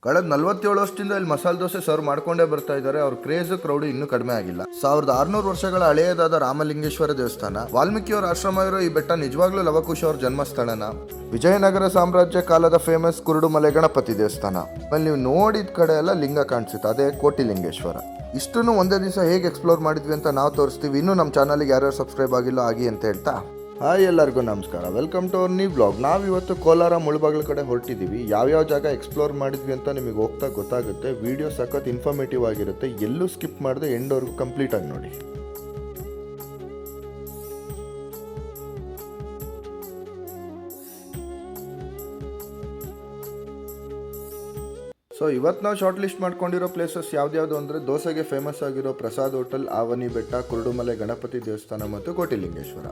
ಕಳೆದ 47 ವರ್ಷದಿಂದ ಇಲ್ಲಿ ಮಸಾಲೆ ದೋಸೆ ಸರ್ವ್ ಮಾಡ್ಕೊಂಡೇ ಬರ್ತಾ ಇದ್ದಾರೆ. ಅವ್ರ ಕ್ರೇಜ್ ಕ್ರೌಡ್ ಇನ್ನೂ ಕಡಿಮೆ ಆಗಿಲ್ಲ. 1600 ವರ್ಷಗಳ ಹಳೆಯದಾದ ರಾಮಲಿಂಗೇಶ್ವರ ದೇವಸ್ಥಾನ, ವಾಲ್ಮೀಕಿಯವರ ಆಶ್ರಮ ಇರೋ ಈ ಬೆಟ್ಟ ನಿಜವಾಗ್ಲೂ ಲವಕುಶ ಅವ್ರ ಜನ್ಮಸ್ಥಳನ. ವಿಜಯನಗರ ಸಾಮ್ರಾಜ್ಯ ಕಾಲದ ಫೇಮಸ್ ಕುರುಡುಮಲೆ ಗಣಪತಿ ದೇವಸ್ಥಾನ. ಅಲ್ಲಿ ನೀವು ನೋಡಿದ ಕಡೆ ಎಲ್ಲ ಲಿಂಗ ಕಾಣಿಸುತ್ತೆ, ಅದೇ ಕೋಟಿಲಿಂಗೇಶ್ವರ. ಇಷ್ಟನ್ನು ಒಂದೇ ದಿವಸ ಹೇಗೆ ಎಕ್ಸ್ಪ್ಲೋರ್ ಮಾಡಿದ್ವಿ ಅಂತ ನಾವು ತೋರಿಸ್ತೀವಿ. ಇನ್ನೂ ನಮ್ಮ ಚಾನಲ್ಗೆ ಯಾರ್ಯಾರು ಸಬ್ಸ್ಕ್ರೈಬ್ ಆಗಿಲ್ಲ ಆಗಿ ಅಂತ ಹೇಳ್ತಾ, ಹಾಯ್ ಎಲ್ಲರಿಗೂ ನಮಸ್ಕಾರ, welcome to our new blog. ನಾವಿವತ್ತು ಕೋಲಾರ ಮುಳಬಾಗಿಲು ಕಡೆ ಹೊರಟಿದ್ದೀವಿ. ಯಾವ್ಯಾವ ಜಾಗ ಎಕ್ಸ್ಪ್ಲೋರ್ ಮಾಡಿದ್ವಿ ಅಂತ ನಿಮಗೆ ಹೋಗ್ತಾ ಗೊತ್ತಾಗುತ್ತೆ. ವಿಡಿಯೋ ಸಖತ್ ಇನ್ಫಾರ್ಮೇಟಿವ್ ಆಗಿರುತ್ತೆ, ಎಲ್ಲೂ ಸ್ಕಿಪ್ ಮಾಡದೆ ಎಂಡ್ವರೆಗೂ ಕಂಪ್ಲೀಟ್ ಆಗಿ ನೋಡಿ. ಸೊ ಇವತ್ತು ನಾವು ಶಾರ್ಟ್ ಲಿಸ್ಟ್ ಮಾಡ್ಕೊಂಡಿರೋ ಪ್ಲೇಸಸ್ ಯಾವ್ದ್ಯಾವುದು ಅಂದರೆ, ದೋಸೆಗೆ ಫೇಮಸ್ ಆಗಿರೋ ಪ್ರಸಾದ್ ಹೋಟೆಲ್, ಆವನಿ ಬೆಟ್ಟ, ಕುರುಡುಮಲೆ ಗಣಪತಿ ದೇವಸ್ಥಾನ ಮತ್ತು ಕೋಟಿಲಿಂಗೇಶ್ವರ.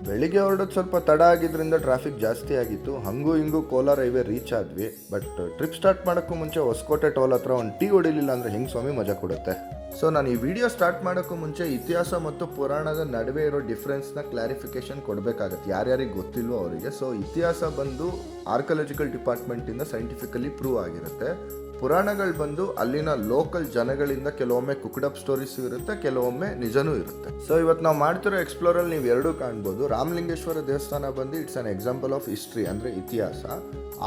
ಬೆಳಿಗ್ಗೆ ಹೊರಡೋದು ಸ್ವಲ್ಪ ತಡ ಆಗಿದ್ದರಿಂದ ಟ್ರಾಫಿಕ್ ಜಾಸ್ತಿ ಆಗಿತ್ತು. ಹಂಗೂ ಹಿಂಗೂ ಕೋಲಾರ ಹೈವೇ ರೀಚ್ ಆದ್ವಿ. ಬಟ್ ಟ್ರಿಪ್ ಸ್ಟಾರ್ಟ್ ಮಾಡೋಕ್ಕೂ ಮುಂಚೆ ಹೊಸಕೋಟೆ ಟೋಲ್ ಹತ್ರ ಒಂದು ಟೀ ಹೊಡಿಲಿಲ್ಲ ಅಂದರೆ ಹೆಂಗೆ ಸ್ವಾಮಿ ಮಜಾ ಕೊಡುತ್ತೆ. ಸೊ ನಾನು ಈ ವಿಡಿಯೋ ಸ್ಟಾರ್ಟ್ ಮಾಡೋಕ್ಕೂ ಮುಂಚೆ ಇತಿಹಾಸ ಮತ್ತು ಪುರಾಣದ ನಡುವೆ ಇರೋ ಡಿಫ್ರೆನ್ಸ್ನ ಕ್ಲಾರಿಫಿಕೇಶನ್ ಕೊಡಬೇಕಾಗತ್ತೆ ಯಾರ್ಯಾರಿಗೆ ಗೊತ್ತಿಲ್ವೋ ಅವರಿಗೆ. ಸೊ ಇತಿಹಾಸ ಬಂದು ಆರ್ಕಿಯಾಲಜಿಕಲ್ ಡಿಪಾರ್ಟ್ಮೆಂಟಿಂದ ಸೈಂಟಿಫಿಕಲಿ ಪ್ರೂವ್ ಆಗಿರುತ್ತೆ. ಪುರಾಣಗಳು ಬಂದು ಅಲ್ಲಿನ ಲೋಕಲ್ ಜನಗಳಿಂದ ಕೆಲವೊಮ್ಮೆ ಕುಕ್ಡ್ ಅಪ್ ಸ್ಟೋರೀಸ್ ಇರುತ್ತೆ, ಕೆಲವೊಮ್ಮೆ ನಿಜನೂ ಇರುತ್ತೆ. ಸೊ ಇವತ್ತು ನಾವು ಮಾಡ್ತಿರೋ ಎಕ್ಸ್ಪ್ಲೋರಲ್ಲಿ ನೀವು ಎರಡೂ ಕಾಣ್ಬೋದು. ರಾಮಲಿಂಗೇಶ್ವರ ದೇವಸ್ಥಾನ ಬಂದು it's an example of history, ಅಂದರೆ ಇತಿಹಾಸ.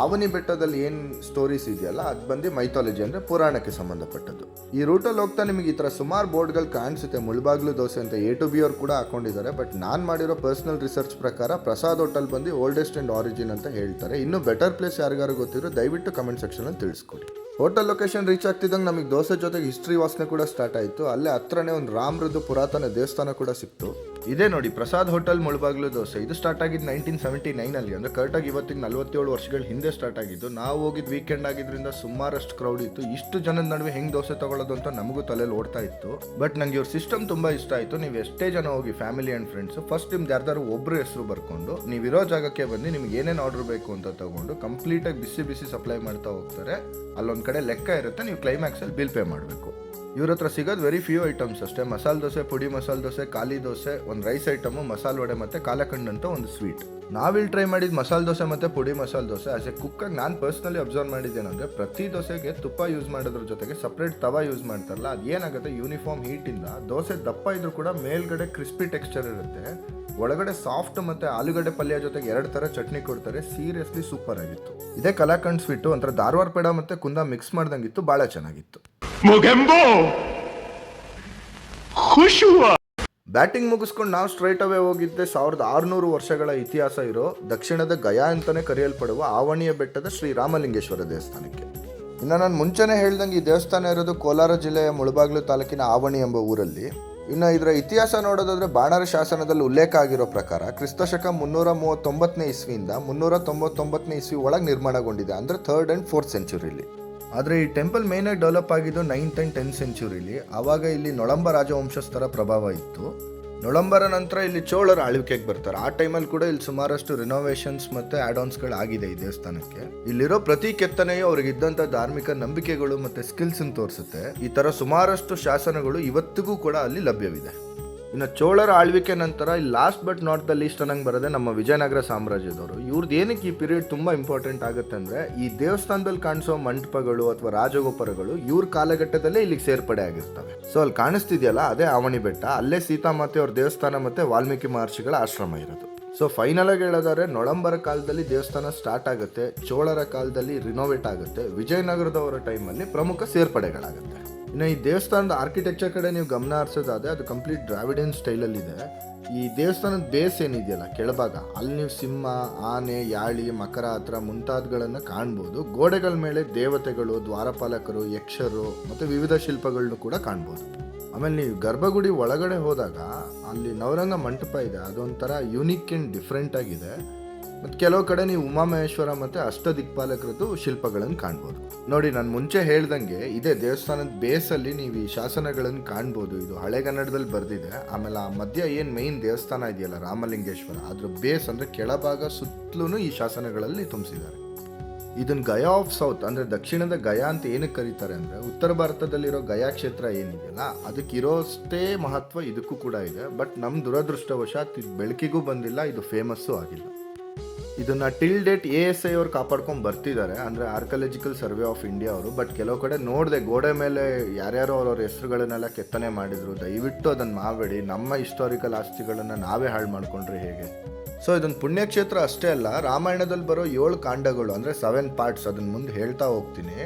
ಆವನಿ ಬೆಟ್ಟದಲ್ಲಿ ಏನು ಸ್ಟೋರೀಸ್ ಇದೆಯಲ್ಲ ಅದು ಬಂದು ಮೈಥಾಲಜಿ, ಅಂದರೆ ಪುರಾಣಕ್ಕೆ ಸಂಬಂಧಪಟ್ಟದ್ದು. ಈ ರೂಟಲ್ಲಿ ಹೋಗ್ತಾ ನಿಮಗೆ ಈ ಥರ ಸುಮಾರು ಬೋರ್ಡ್ಗಳು ಕಾಣಿಸುತ್ತೆ. ಮುಳಬಾಗ್ಲು ದೋಸೆ ಅಂತ A to B ಅವ್ರು ಕೂಡ ಹಾಕೊಂಡಿದ್ದಾರೆ. ಬಟ್ ನಾನು ಮಾಡಿರೋ ಪರ್ಸನಲ್ ರಿಸರ್ಚ್ ಪ್ರಕಾರ ಪ್ರಸಾದ್ ಹೋಟೆಲ್ ಬಂದು ಓಲ್ಡೆಸ್ಟ್ ಆ್ಯಂಡ್ ಆರಿಜಿನ್ ಅಂತ ಹೇಳ್ತಾರೆ. ಇನ್ನೂ ಬೆಟರ್ ಪ್ಲೇಸ್ ಯಾರಿಗಾರು ಗೊತ್ತಿರೋ ದಯವಿಟ್ಟು ಕಮೆಂಟ್ ಸೆಕ್ಷನಲ್ಲಿ ತಿಳಿಸ್ಕೊಡಿ. ಹೋಟೆಲ್ ಲೊಕೇಶನ್ ರೀಚ್ ಆಗ್ತಿದ್ದಂಗೆ ನಮಗೆ ದೋಸೆ ಜೊತೆಗೆ ಹಿಸ್ಟ್ರಿ ವಾಸನೆ ಕೂಡ ಸ್ಟಾರ್ಟ್ ಆಯಿತು. ಅಲ್ಲೇ ಹತ್ರನೇ ಒಂದು ರಾಮ್ರದ್ದು ಪುರಾತನ ದೇವಸ್ಥಾನ ಕೂಡ ಸಿಕ್ತು. ಇದೇ ನೋಡಿ ಪ್ರಸಾದ್ ಹೋಟೆಲ್ ಮುಳಬಾಗ್ಲು ದೋಸೆ. ಇದು ಸ್ಟಾರ್ಟ್ ಆಗಿದ್ದು 1979 ಅಂದರೆ ಕರೆಕ್ಟಾಗಿ ಇವತ್ತಿಗೆ 47 ವರ್ಷಗಳ ಹಿಂದೆ ಸ್ಟಾರ್ಟ್ ಆಗಿದ್ದು. ನಾವು ಹೋಗಿದ್ದು ವೀಕೆಂಡ್ ಆಗಿದ್ದರಿಂದ ಸುಮಾರಷ್ಟು ಕ್ರೌಡ್ ಇತ್ತು. ಇಷ್ಟು ಜನದ ನಡುವೆ ಹೆಂಗೆ ದೋಸೆ ತಗೊಳ್ಳೋದು ಅಂತ ನಮಗೂ ತಲೆಯಲ್ಲಿ ಓಡ್ತಾ ಇತ್ತು. ಬಟ್ ನಂಗೆ ಇವ್ರ ಸಿಸ್ಟಮ್ ತುಂಬ ಇಷ್ಟ ಆಯಿತು. ನೀವು ಎಷ್ಟೇ ಜನ ಹೋಗಿ, ಫ್ಯಾಮಿಲಿ ಆ್ಯಂಡ್ ಫ್ರೆಂಡ್ಸು, ಫಸ್ಟ್ ನಿಮ್ದು ಯಾರ್ದಾರು ಒಬ್ಬರು ಹೆಸರು ಬರ್ಕೊಂಡು ನೀವಿರೋ ಜಾಗಕ್ಕೆ ಬಂದು ನಿಮ್ಗೆ ಏನೇನು ಆರ್ಡರ್ ಬೇಕು ಅಂತ ತಗೊಂಡು ಕಂಪ್ಲೀಟಾಗಿ ಬಿಸಿ ಬಿಸಿ ಸಪ್ಲೈ ಮಾಡ್ತಾ ಹೋಗ್ತಾರೆ. ಅಲ್ಲೊಂದು ಕಡೆ ಲೆಕ್ಕ ಇರುತ್ತೆ, ನೀವು ಕ್ಲೈಮ್ಯಾಕ್ಸಲ್ಲಿ ಬಿಲ್ ಪೇ ಮಾಡಬೇಕು. ಇವ್ರ ಹತ್ರ ಸಿಗೋದು ವೆರಿ ಫ್ಯೂ ಐಟಮ್ಸ್ ಅಷ್ಟೇ. ಮಸಾಲೆ ದೋಸೆ, ಪುಡಿ ಮಸಾಲೆ ದೋಸೆ, ಖಾಲಿ ದೋಸೆ, ಒಂದು ರೈಸ್ ಐಟಮು, ಮಸಾಲೆ ವಡೆ ಮತ್ತು ಕಾಲಕಂಡ್ ಅಂತ ಒಂದು ಸ್ವೀಟ್. ನಾವಿಲ್ಲಿ ಟ್ರೈ ಮಾಡಿದ ಮಸಾಲೆ ದೋಸೆ ಮತ್ತು ಪುಡಿ ಮಸಾಲೆ ದೋಸೆ ಆಸ್ ಎ ಕುಕ್ಕಾಗಿ ನಾನು ಪರ್ಸ್ನಲಿ ಅಬ್ಸರ್ವ್ ಮಾಡಿದ್ದೇನೆಂದರೆ, ಪ್ರತಿ ದೋಸೆಗೆ ತುಪ್ಪ ಯೂಸ್ ಮಾಡೋದ್ರ ಜೊತೆಗೆ ಸಪ್ರೇಟ್ ತವಾ ಯೂಸ್ ಮಾಡ್ತಾರಲ್ಲ, ಅದು ಏನಾಗುತ್ತೆ ಯೂನಿಫಾರ್ಮ್ ಹೀಟಿಂದ ದೋಸೆ ದಪ್ಪ ಇದ್ರೂ ಕೂಡ ಮೇಲ್ಗಡೆ ಕ್ರಿಸ್ಪಿ ಟೆಕ್ಸ್ಚರ್ ಇರುತ್ತೆ, ಒಳಗಡೆ ಸಾಫ್ಟ್ ಮತ್ತು ಆಲೂಗಡ್ಡೆ ಪಲ್ಯ ಜೊತೆಗೆ 2 ಥರ ಚಟ್ನಿ ಕೊಡ್ತಾರೆ. ಸೀರಿಯಸ್ಲಿ ಸೂಪರ್ ಆಗಿತ್ತು. ಇದೇ ಕಲಾಕಂಡ್ ಸ್ವೀಟು ಒಂಥರ ಧಾರವಾಡ ಪೇಡ ಮತ್ತು ಕುಂದ ಮಿಕ್ಸ್ ಮಾಡ್ದಂಗಿತ್ತು, ಭಾಳ ಚೆನ್ನಾಗಿತ್ತು. ಬ್ಯಾಟಿಂಗ್ ಮುಗಿಸ್ಕೊಂಡು ನಾವು ಸ್ಟ್ರೈಟ್ ಅವೇ ಹೋಗಿದ್ದೆ 1600 ವರ್ಷಗಳ ಇತಿಹಾಸ ಇರೋ ದಕ್ಷಿಣದ ಗಯಾ ಅಂತಲೇ ಕರೆಯಲ್ಪಡುವ ಆವಣಿಯ ಬೆಟ್ಟದ ಶ್ರೀ ರಾಮಲಿಂಗೇಶ್ವರ ದೇವಸ್ಥಾನಕ್ಕೆ. ಇನ್ನು ನಾನು ಮುಂಚೆನೇ ಹೇಳ್ದಂಗೆ ಈ ದೇವಸ್ಥಾನ ಇರೋದು ಕೋಲಾರ ಜಿಲ್ಲೆಯ ಮುಳಬಾಗಿಲು ತಾಲೂಕಿನ ಆವಣಿ ಎಂಬ ಊರಲ್ಲಿ. ಇನ್ನು ಇದರ ಇತಿಹಾಸ ನೋಡೋದಾದ್ರೆ ಬಾಣಾರ ಶಾಸನದಲ್ಲಿ ಉಲ್ಲೇಖ ಆಗಿರೋ ಪ್ರಕಾರ ಕ್ರಿಸ್ತಶಕ 339ನೇ ಇಸ್ವಿಯಿಂದ 399ನೇ ಇಸ್ವಿ ಒಳಗೆ ನಿರ್ಮಾಣಗೊಂಡಿದೆ, ಅಂದರೆ 3rd and 4th ಸೆಂಚುರಿಲಿ. ಆದರೆ ಈ ಟೆಂಪಲ್ ಮೇನಾಗಿ ಡೆವಲಪ್ ಆಗಿದ್ದು 9th and 10th ಸೆಂಚುರಿಲಿ. ಆವಾಗ ಇಲ್ಲಿ ನೊಳಂಬ ರಾಜವಂಶಸ್ಥರ ಪ್ರಭಾವ ಇತ್ತು. ನೊಳಂಬರ ನಂತರ ಇಲ್ಲಿ ಚೋಳರ ಆಳ್ವಿಕೆಗೆ ಬರ್ತಾರೆ. ಆ ಟೈಮಲ್ಲಿ ಕೂಡ ಇಲ್ಲಿ ಸುಮಾರಷ್ಟು ರಿನೋವೇಷನ್ಸ್ ಮತ್ತು ಆ್ಯಡ್ ಆಗಿದೆ ಈ ದೇವಸ್ಥಾನಕ್ಕೆ. ಇಲ್ಲಿರೋ ಪ್ರತಿ ಕೆತ್ತನೆಯು ಅವ್ರಿಗಿದ್ದಂಥ ಧಾರ್ಮಿಕ ನಂಬಿಕೆಗಳು ಮತ್ತು ಸ್ಕಿಲ್ಸನ್ನು ತೋರಿಸುತ್ತೆ. ಈ ಥರ ಸುಮಾರಷ್ಟು ಶಾಸನಗಳು ಇವತ್ತಿಗೂ ಕೂಡ ಅಲ್ಲಿ ಲಭ್ಯವಿದೆ. ಇನ್ನು ಚೋಳರ ಆಳ್ವಿಕೆ ನಂತರ ಇಲ್ಲಿ last but not the least ಅನ್ನಂಗೆ ಬರೋದೆ ನಮ್ಮ ವಿಜಯನಗರ ಸಾಮ್ರಾಜ್ಯದವರು. ಇವ್ರದ್ದು ಏನಕ್ಕೆ ಈ ಪೀರಿಯಡ್ ತುಂಬ ಇಂಪಾರ್ಟೆಂಟ್ ಆಗುತ್ತೆ ಅಂದರೆ, ಈ ದೇವಸ್ಥಾನದಲ್ಲಿ ಕಾಣಿಸೋ ಮಂಟಪಗಳು ಅಥವಾ ರಾಜಗೋಪುರಗಳು ಇವ್ರ ಕಾಲಘಟ್ಟದಲ್ಲೇ ಇಲ್ಲಿಗೆ ಸೇರ್ಪಡೆ ಆಗಿರ್ತವೆ. ಸೊ ಅಲ್ಲಿ ಕಾಣಿಸ್ತಿದೆಯಲ್ಲ, ಅದೇ ಆವಣಿ ಬೆಟ್ಟ. ಅಲ್ಲೇ ಸೀತಾಮಾತೆ ಅವ್ರ ದೇವಸ್ಥಾನ ಮತ್ತು ವಾಲ್ಮೀಕಿ ಮಹರ್ಷಿಗಳ ಆಶ್ರಮ ಇರೋದು. ಸೊ ಫೈನಲ್ ಆಗಿ ಹೇಳೋದಾದ್ರೆ, ನೊಳಂಬರ ಕಾಲದಲ್ಲಿ ದೇವಸ್ಥಾನ ಸ್ಟಾರ್ಟ್ ಆಗುತ್ತೆ, ಚೋಳರ ಕಾಲದಲ್ಲಿ ರಿನೋವೇಟ್ ಆಗುತ್ತೆ, ವಿಜಯನಗರದವರ ಟೈಮಲ್ಲಿ ಪ್ರಮುಖ ಸೇರ್ಪಡೆಗಳಾಗುತ್ತೆ. ಇನ್ನು ಈ ದೇವಸ್ಥಾನದ ಆರ್ಕಿಟೆಕ್ಚರ್ ಕಡೆ ನೀವು ಗಮನ ಹರಿಸೋದಾದ್ರೆ, ಅದು ಕಂಪ್ಲೀಟ್ ದ್ರಾವಿಡಿಯನ್ ಸ್ಟೈಲಲ್ಲಿದೆ. ಈ ದೇವಸ್ಥಾನದ ಬೇಸ್ ಏನಿದೆಯಲ್ಲ ಕೆಳಭಾಗ, ಅಲ್ಲಿ ನೀವು ಸಿಂಹ, ಆನೆ, ಯಾಳಿ, ಮಕರ ಹತ್ರ ಮುಂತಾದಗಳನ್ನು ಕಾಣ್ಬೋದು. ಗೋಡೆಗಳ ಮೇಲೆ ದೇವತೆಗಳು, ದ್ವಾರಪಾಲಕರು, ಯಕ್ಷರು ಮತ್ತು ವಿವಿಧ ಶಿಲ್ಪಗಳನ್ನು ಕೂಡ ಕಾಣ್ಬೋದು. ಆಮೇಲೆ ನೀವು ಗರ್ಭಗುಡಿ ಒಳಗಡೆ ಹೋದಾಗ ಅಲ್ಲಿ ನವರಂಗ ಮಂಟಪ ಇದೆ, ಅದೊಂಥರ ಯುನಿಕ್ ಆ್ಯಂಡ್ ಡಿಫ್ರೆಂಟ್ ಆಗಿದೆ. ಮತ್ತು ಕೆಲವು ಕಡೆ ನೀವು ಉಮಾಮಹೇಶ್ವರ ಮತ್ತು ಅಷ್ಟದಿಕ್ಪಾಲಕರದ್ದು ಶಿಲ್ಪಗಳನ್ನು ಕಾಣ್ಬೋದು. ನೋಡಿ, ನಾನು ಮುಂಚೆ ಹೇಳ್ದಂಗೆ ಇದೇ ದೇವಸ್ಥಾನದ ಬೇಸಲ್ಲಿ ನೀವು ಈ ಶಾಸನಗಳನ್ನು ಕಾಣ್ಬೋದು. ಇದು ಹಳೆಗನ್ನಡದಲ್ಲಿ ಬರೆದಿದೆ. ಆಮೇಲೆ ಆ ಮಧ್ಯ ಏನು ಮೈನ್ ದೇವಸ್ಥಾನ ಇದೆಯಲ್ಲ ರಾಮಲಿಂಗೇಶ್ವರ, ಅದ್ರ ಬೇಸ್ ಅಂದರೆ ಕೆಳಭಾಗ ಸುತ್ತಲೂ ಈ ಶಾಸನಗಳಲ್ಲಿ ತುಂಬಿಸಿದ್ದಾರೆ. ಇದನ್ನು ಗಯಾ ಆಫ್ ಸೌತ್, ಅಂದರೆ ದಕ್ಷಿಣದ ಗಯಾ ಅಂತ ಏನಕ್ಕೆ ಕರೀತಾರೆ ಅಂದರೆ, ಉತ್ತರ ಭಾರತದಲ್ಲಿರೋ ಗಯಾ ಕ್ಷೇತ್ರ ಏನಿದೆಯಲ್ಲ ಅದಕ್ಕಿರೋಷ್ಟೇ ಮಹತ್ವ ಇದಕ್ಕೂ ಕೂಡ ಇದೆ. ಬಟ್ ನಮ್ಮ ದುರದೃಷ್ಟವಶಾತ್ ಇದು ಬೆಳಕಿಗೂ ಬಂದಿಲ್ಲ, ಇದು ಫೇಮಸ್ಸು ಆಗಿಲ್ಲ. ಇದನ್ನು ಟಿಲ್ ಡೇಟ್ ASI ಅವ್ರು ಕಾಪಾಡ್ಕೊಂಡು ಬರ್ತಿದ್ದಾರೆ, ಅಂದರೆ ಆರ್ಕಿಯಾಲಜಿಕಲ್ ಸರ್ವೆ ಆಫ್ ಇಂಡಿಯಾ ಅವರು. ಬಟ್ ಕೆಲವು ಕಡೆ ನೋಡಿದೆ ಗೋಡೆ ಮೇಲೆ ಯಾರ್ಯಾರೋ ಅವ್ರವ್ರ ಹೆಸರುಗಳನ್ನೆಲ್ಲ ಕೆತ್ತನೆ ಮಾಡಿದರು. ದಯವಿಟ್ಟು ಅದನ್ನು ಮಾಡಬೇಡಿ, ನಮ್ಮ ಹಿಸ್ಟಾರಿಕಲ್ ಆಸ್ತಿಗಳನ್ನು ನಾವೇ ಹಾಳು ಮಾಡಿಕೊಂಡ್ರೆ ಹೇಗೆ? ಸೊ ಇದೊಂದು ಪುಣ್ಯಕ್ಷೇತ್ರ ಅಷ್ಟೇ ಅಲ್ಲ, ರಾಮಾಯಣದಲ್ಲಿ ಬರೋ 7 ಕಾಂಡಗಳು ಅಂದರೆ 7 ಪಾರ್ಟ್ಸ್, ಅದನ್ನು ಮುಂದೆ ಹೇಳ್ತಾ ಹೋಗ್ತೀನಿ.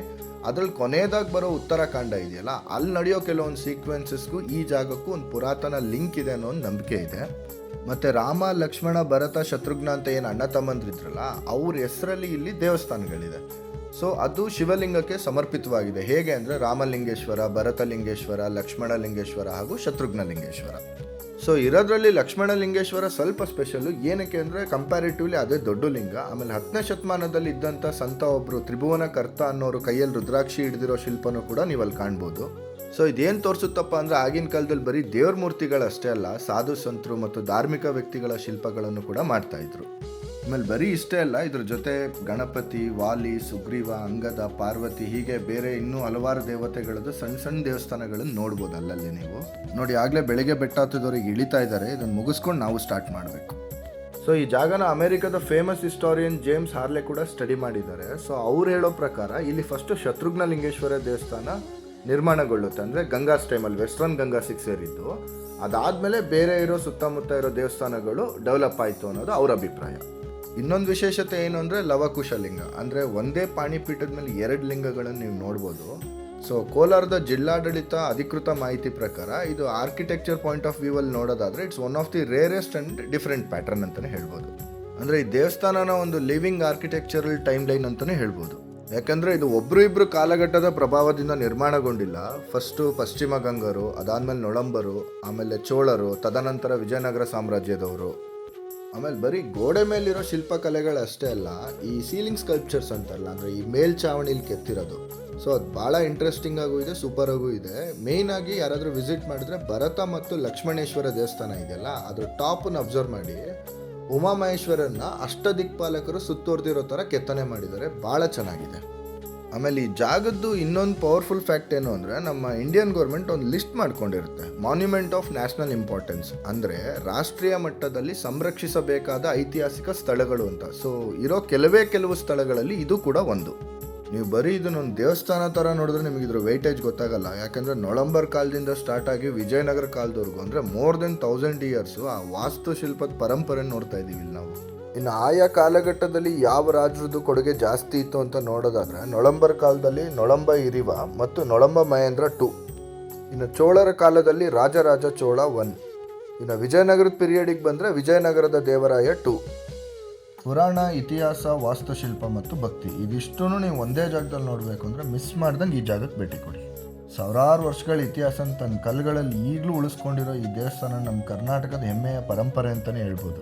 ಅದ್ರಲ್ಲಿ ಕೊನೆಯದಾಗಿ ಬರೋ ಉತ್ತರಾಖಂಡ ಇದೆಯಲ್ಲ, ಅಲ್ಲಿ ನಡೆಯೋ ಕೆಲವೊಂದು ಸೀಕ್ವೆನ್ಸಸ್ಗೂ ಈ ಜಾಗಕ್ಕೂ ಒಂದು ಪುರಾತನ ಲಿಂಕ್ ಇದೆ ಅನ್ನೋ ಒಂದು ನಂಬಿಕೆ ಇದೆ. ಮತ್ತು ರಾಮ, ಲಕ್ಷ್ಮಣ, ಭರತ, ಶತ್ರುಘ್ನ ಅಂತ ಏನು ಅಣ್ಣ ತಮ್ಮಂದ್ರಿದ್ರಲ್ಲ, ಅವ್ರ ಹೆಸರಲ್ಲಿ ಇಲ್ಲಿ ದೇವಸ್ಥಾನಗಳಿದೆ. ಸೊ ಅದು ಶಿವಲಿಂಗಕ್ಕೆ ಸಮರ್ಪಿತವಾಗಿದೆ. ಹೇಗೆ ಅಂದರೆ ರಾಮಲಿಂಗೇಶ್ವರ, ಭರತಲಿಂಗೇಶ್ವರ, ಲಕ್ಷ್ಮಣಲಿಂಗೇಶ್ವರ ಹಾಗೂ ಶತ್ರುಘ್ನಲಿಂಗೇಶ್ವರ. ಸೊ ಇರೋದ್ರಲ್ಲಿ ಲಕ್ಷ್ಮಣಲಿಂಗೇಶ್ವರ ಸ್ವಲ್ಪ ಸ್ಪೆಷಲ್ಲು. ಏನಕ್ಕೆ ಅಂದರೆ ಕಂಪ್ಯಾರಿಟಿವ್ಲಿ ಅದೇ ದೊಡ್ಡ ಲಿಂಗ. ಆಮೇಲೆ 10ನೇ ಶತಮಾನದಲ್ಲಿ ಇದ್ದಂಥ ಸಂತ ಒಬ್ಬರು ತ್ರಿಭುವನ ಕರ್ತ ಅನ್ನೋರು ಕೈಯಲ್ಲಿ ರುದ್ರಾಕ್ಷಿ ಹಿಡಿದಿರೋ ಶಿಲ್ಪನೂ ಕೂಡ ನೀವು ಅಲ್ಲಿ ಕಾಣ್ಬೋದು. ಸೊ ಇದೇನು ತೋರಿಸುತ್ತಪ್ಪ ಅಂದರೆ ಆಗಿನ ಕಾಲದಲ್ಲಿ ಬರೀ ದೇವ್ರ ಮೂರ್ತಿಗಳಷ್ಟೇ ಅಲ್ಲ, ಸಾಧು ಸಂತರು ಮತ್ತು ಧಾರ್ಮಿಕ ವ್ಯಕ್ತಿಗಳ ಶಿಲ್ಪಗಳನ್ನು ಕೂಡ ಮಾಡ್ತಾಯಿದ್ರು. ಆಮೇಲೆ ಬರೀ ಇಷ್ಟೇ ಅಲ್ಲ, ಇದ್ರ ಜೊತೆ ಗಣಪತಿ, ವಾಲಿ, ಸುಗ್ರೀವ, ಅಂಗದ, ಪಾರ್ವತಿ ಹೀಗೆ ಬೇರೆ ಇನ್ನೂ ಹಲವಾರು ದೇವತೆಗಳದ್ದು ಸಣ್ಣ ಸಣ್ಣ ದೇವಸ್ಥಾನಗಳನ್ನು ನೋಡ್ಬೋದು ಅಲ್ಲಲ್ಲಿ ನೀವು. ನೋಡಿ ಆಗಲೇ ಬೆಳಗ್ಗೆ ಬೆಟ್ಟ ಹತ್ತಿದವ್ರಿಗೆ ಇಳಿತಾ ಇದ್ದಾರೆ. ಇದನ್ನು ಮುಗಿಸ್ಕೊಂಡು ನಾವು ಸ್ಟಾರ್ಟ್ ಮಾಡಬೇಕು. ಸೊ ಈ ಜಾಗನ ಅಮೆರಿಕದ ಫೇಮಸ್ ಹಿಸ್ಟಾರಿಯನ್ ಜೇಮ್ಸ್ ಹಾರ್ಲೆ ಕೂಡ ಸ್ಟಡಿ ಮಾಡಿದ್ದಾರೆ. ಸೊ ಅವ್ರು ಹೇಳೋ ಪ್ರಕಾರ ಇಲ್ಲಿ ಫಸ್ಟು ಶತ್ರುಘ್ನಲಿಂಗೇಶ್ವರ ದೇವಸ್ಥಾನ ನಿರ್ಮಾಣಗೊಳ್ಳುತ್ತೆ, ಅಂದರೆ ಗಂಗಾಸ್ ಟೈಮಲ್ಲಿ ವೆಸ್ಟರ್ನ್ ಗಂಗಾಸಿಗೆ ಸೇರಿದ್ದು. ಅದಾದಮೇಲೆ ಬೇರೆ ಇರೋ ಸುತ್ತಮುತ್ತ ಇರೋ ದೇವಸ್ಥಾನಗಳು ಡೆವಲಪ್ ಆಯಿತು ಅನ್ನೋದು ಅವ್ರ ಅಭಿಪ್ರಾಯ. ಇನ್ನೊಂದು ವಿಶೇಷತೆ ಏನು ಅಂದರೆ ಲವಕುಶ ಲಿಂಗ, ಅಂದರೆ ಒಂದೇ ಪಾಣಿಪೀಠದ ಮೇಲೆ 2 ಲಿಂಗಗಳನ್ನು ನೀವು ನೋಡ್ಬೋದು. ಸೊ ಕೋಲಾರದ ಜಿಲ್ಲಾಡಳಿತ ಅಧಿಕೃತ ಮಾಹಿತಿ ಪ್ರಕಾರ ಇದು ಆರ್ಕಿಟೆಕ್ಚರ್ ಪಾಯಿಂಟ್ ಆಫ್ ವ್ಯೂವಲ್ಲಿ ನೋಡೋದಾದರೆ it's one of the rarest and different pattern ಅಂತಲೇ ಹೇಳ್ಬೋದು. ಅಂದರೆ ಈ ದೇವಸ್ಥಾನನ ಒಂದು ಲಿವಿಂಗ್ ಆರ್ಕಿಟೆಕ್ಚರಲ್ ಟೈಮ್ ಲೈನ್ ಅಂತಲೇ ಹೇಳ್ಬೋದು. ಯಾಕಂದರೆ ಇದು ಒಬ್ಬರು ಇಬ್ಬರು ಕಾಲಘಟ್ಟದ ಪ್ರಭಾವದಿಂದ ನಿರ್ಮಾಣಗೊಂಡಿಲ್ಲ. ಫಸ್ಟು ಪಶ್ಚಿಮ ಗಂಗರು, ಅದಾದಮೇಲೆ ನೊಳಂಬರು, ಆಮೇಲೆ ಚೋಳರು, ತದನಂತರ ವಿಜಯನಗರ ಸಾಮ್ರಾಜ್ಯದವರು. ಆಮೇಲೆ ಬರೀ ಗೋಡೆ ಮೇಲಿರೋ ಶಿಲ್ಪಕಲೆಗಳಷ್ಟೇ ಅಲ್ಲ, ಈ ಸೀಲಿಂಗ್ ಸ್ಕಲ್ಪ್ಚರ್ಸ್ ಅಂತಾರಲ್ಲ, ಅಂದರೆ ಈ ಮೇಲ್ಛಾವಣಿಲಿ ಕೆತ್ತಿರೋದು. ಸೊ ಅದು ಭಾಳ ಇಂಟ್ರೆಸ್ಟಿಂಗ್ ಆಗೂ ಇದೆ, ಸೂಪರಾಗೂ ಇದೆ. ಮೇಯ್ನಾಗಿ ಯಾರಾದರೂ ವಿಸಿಟ್ ಮಾಡಿದ್ರೆ ಭರತ ಮತ್ತು ಲಕ್ಷ್ಮಣೇಶ್ವರ ದೇವಸ್ಥಾನ ಇದೆಯಲ್ಲ, ಅದ್ರ ಟಾಪನ್ನು ಅಬ್ಸರ್ವ್ ಮಾಡಿ. ಉಮಾಮಹೇಶ್ವರನ್ನ ಅಷ್ಟದಿಕ್ಪಾಲಕರು ಸುತ್ತುವರೆದಿರೋ ಥರ ಕೆತ್ತನೆ ಮಾಡಿದ್ದಾರೆ, ಭಾಳ ಚೆನ್ನಾಗಿದೆ. ಆಮೇಲೆ ಈ ಜಾಗದ್ದು ಇನ್ನೊಂದು ಪವರ್ಫುಲ್ ಫ್ಯಾಕ್ಟ್ ಏನು ಅಂದರೆ, ನಮ್ಮ ಇಂಡಿಯನ್ ಗೌರ್ಮೆಂಟ್ ಒಂದು ಲಿಸ್ಟ್ ಮಾಡ್ಕೊಂಡಿರುತ್ತೆ, ಮಾನ್ಯುಮೆಂಟ್ ಆಫ್ ನ್ಯಾಷನಲ್ ಇಂಪಾರ್ಟೆನ್ಸ್, ಅಂದರೆ ರಾಷ್ಟ್ರೀಯ ಮಟ್ಟದಲ್ಲಿ ಸಂರಕ್ಷಿಸಬೇಕಾದ ಐತಿಹಾಸಿಕ ಸ್ಥಳಗಳು ಅಂತ. ಸೊ ಇರೋ ಕೆಲವು ಸ್ಥಳಗಳಲ್ಲಿ ಇದು ಕೂಡ ಒಂದು. ನೀವು ಬರೀ ಇದನ್ನೊಂದು ದೇವಸ್ಥಾನ ಥರ ನೋಡಿದ್ರೆ ನಿಮಗೆ ಇದ್ರ ವೆಯ್ಟೇಜ್ ಗೊತ್ತಾಗಲ್ಲ. ಯಾಕೆಂದರೆ ನೊಳಂಬರ್ ಕಾಲದಿಂದ ಸ್ಟಾರ್ಟ್ ಆಗಿ ವಿಜಯನಗರ ಕಾಲದವರೆಗೂ, ಅಂದರೆ ಮೋರ್ ದೆನ್ 1000 ಇಯರ್ಸು ಆ ವಾಸ್ತುಶಿಲ್ಪದ ಪರಂಪರೆ ನೋಡ್ತಾ ಇದ್ದೀವಿ ಇಲ್ಲಿ ನಾವು. ಇನ್ನು ಆಯಾ ಕಾಲಘಟ್ಟದಲ್ಲಿ ಯಾವ ರಾಜ್ಯದ್ದು ಕೊಡುಗೆ ಜಾಸ್ತಿ ಇತ್ತು ಅಂತ ನೋಡೋದಾದರೆ, ನೊಳಂಬರ್ ಕಾಲದಲ್ಲಿ ನೊಳಂಬ ಇರಿವ ಮತ್ತು ನೊಳಂಬ ಮಹೇಂದ್ರ 2. ಇನ್ನು ಚೋಳರ ಕಾಲದಲ್ಲಿ ರಾಜರಾಜ ಚೋಳ 1. ಇನ್ನು ವಿಜಯನಗರದ ಪೀರಿಯಡಿಗೆ ಬಂದರೆ ವಿಜಯನಗರದ ದೇವರಾಯ 2. ಪುರಾಣ, ಇತಿಹಾಸ, ವಾಸ್ತುಶಿಲ್ಪ ಮತ್ತು ಭಕ್ತಿ ಇದಿಷ್ಟೂ ನೀವು ಒಂದೇ ಜಾಗದಲ್ಲಿ ನೋಡಬೇಕು ಅಂದರೆ ಮಿಸ್ ಮಾಡ್ದಂಗೆ ಈ ಜಾಗಕ್ಕೆ ಭೇಟಿ ಕೊಡಿ. ಸಾವಿರಾರು ವರ್ಷಗಳ ಇತಿಹಾಸ ತನ್ನ ಕಲ್ಲುಗಳಲ್ಲಿ ಈಗಲೂ ಉಳಿಸ್ಕೊಂಡಿರೋ ಈ ದೇವಸ್ಥಾನ ನಮ್ಮ ಕರ್ನಾಟಕದ ಹೆಮ್ಮೆಯ ಪರಂಪರೆ ಅಂತಲೇ ಹೇಳ್ಬೋದು.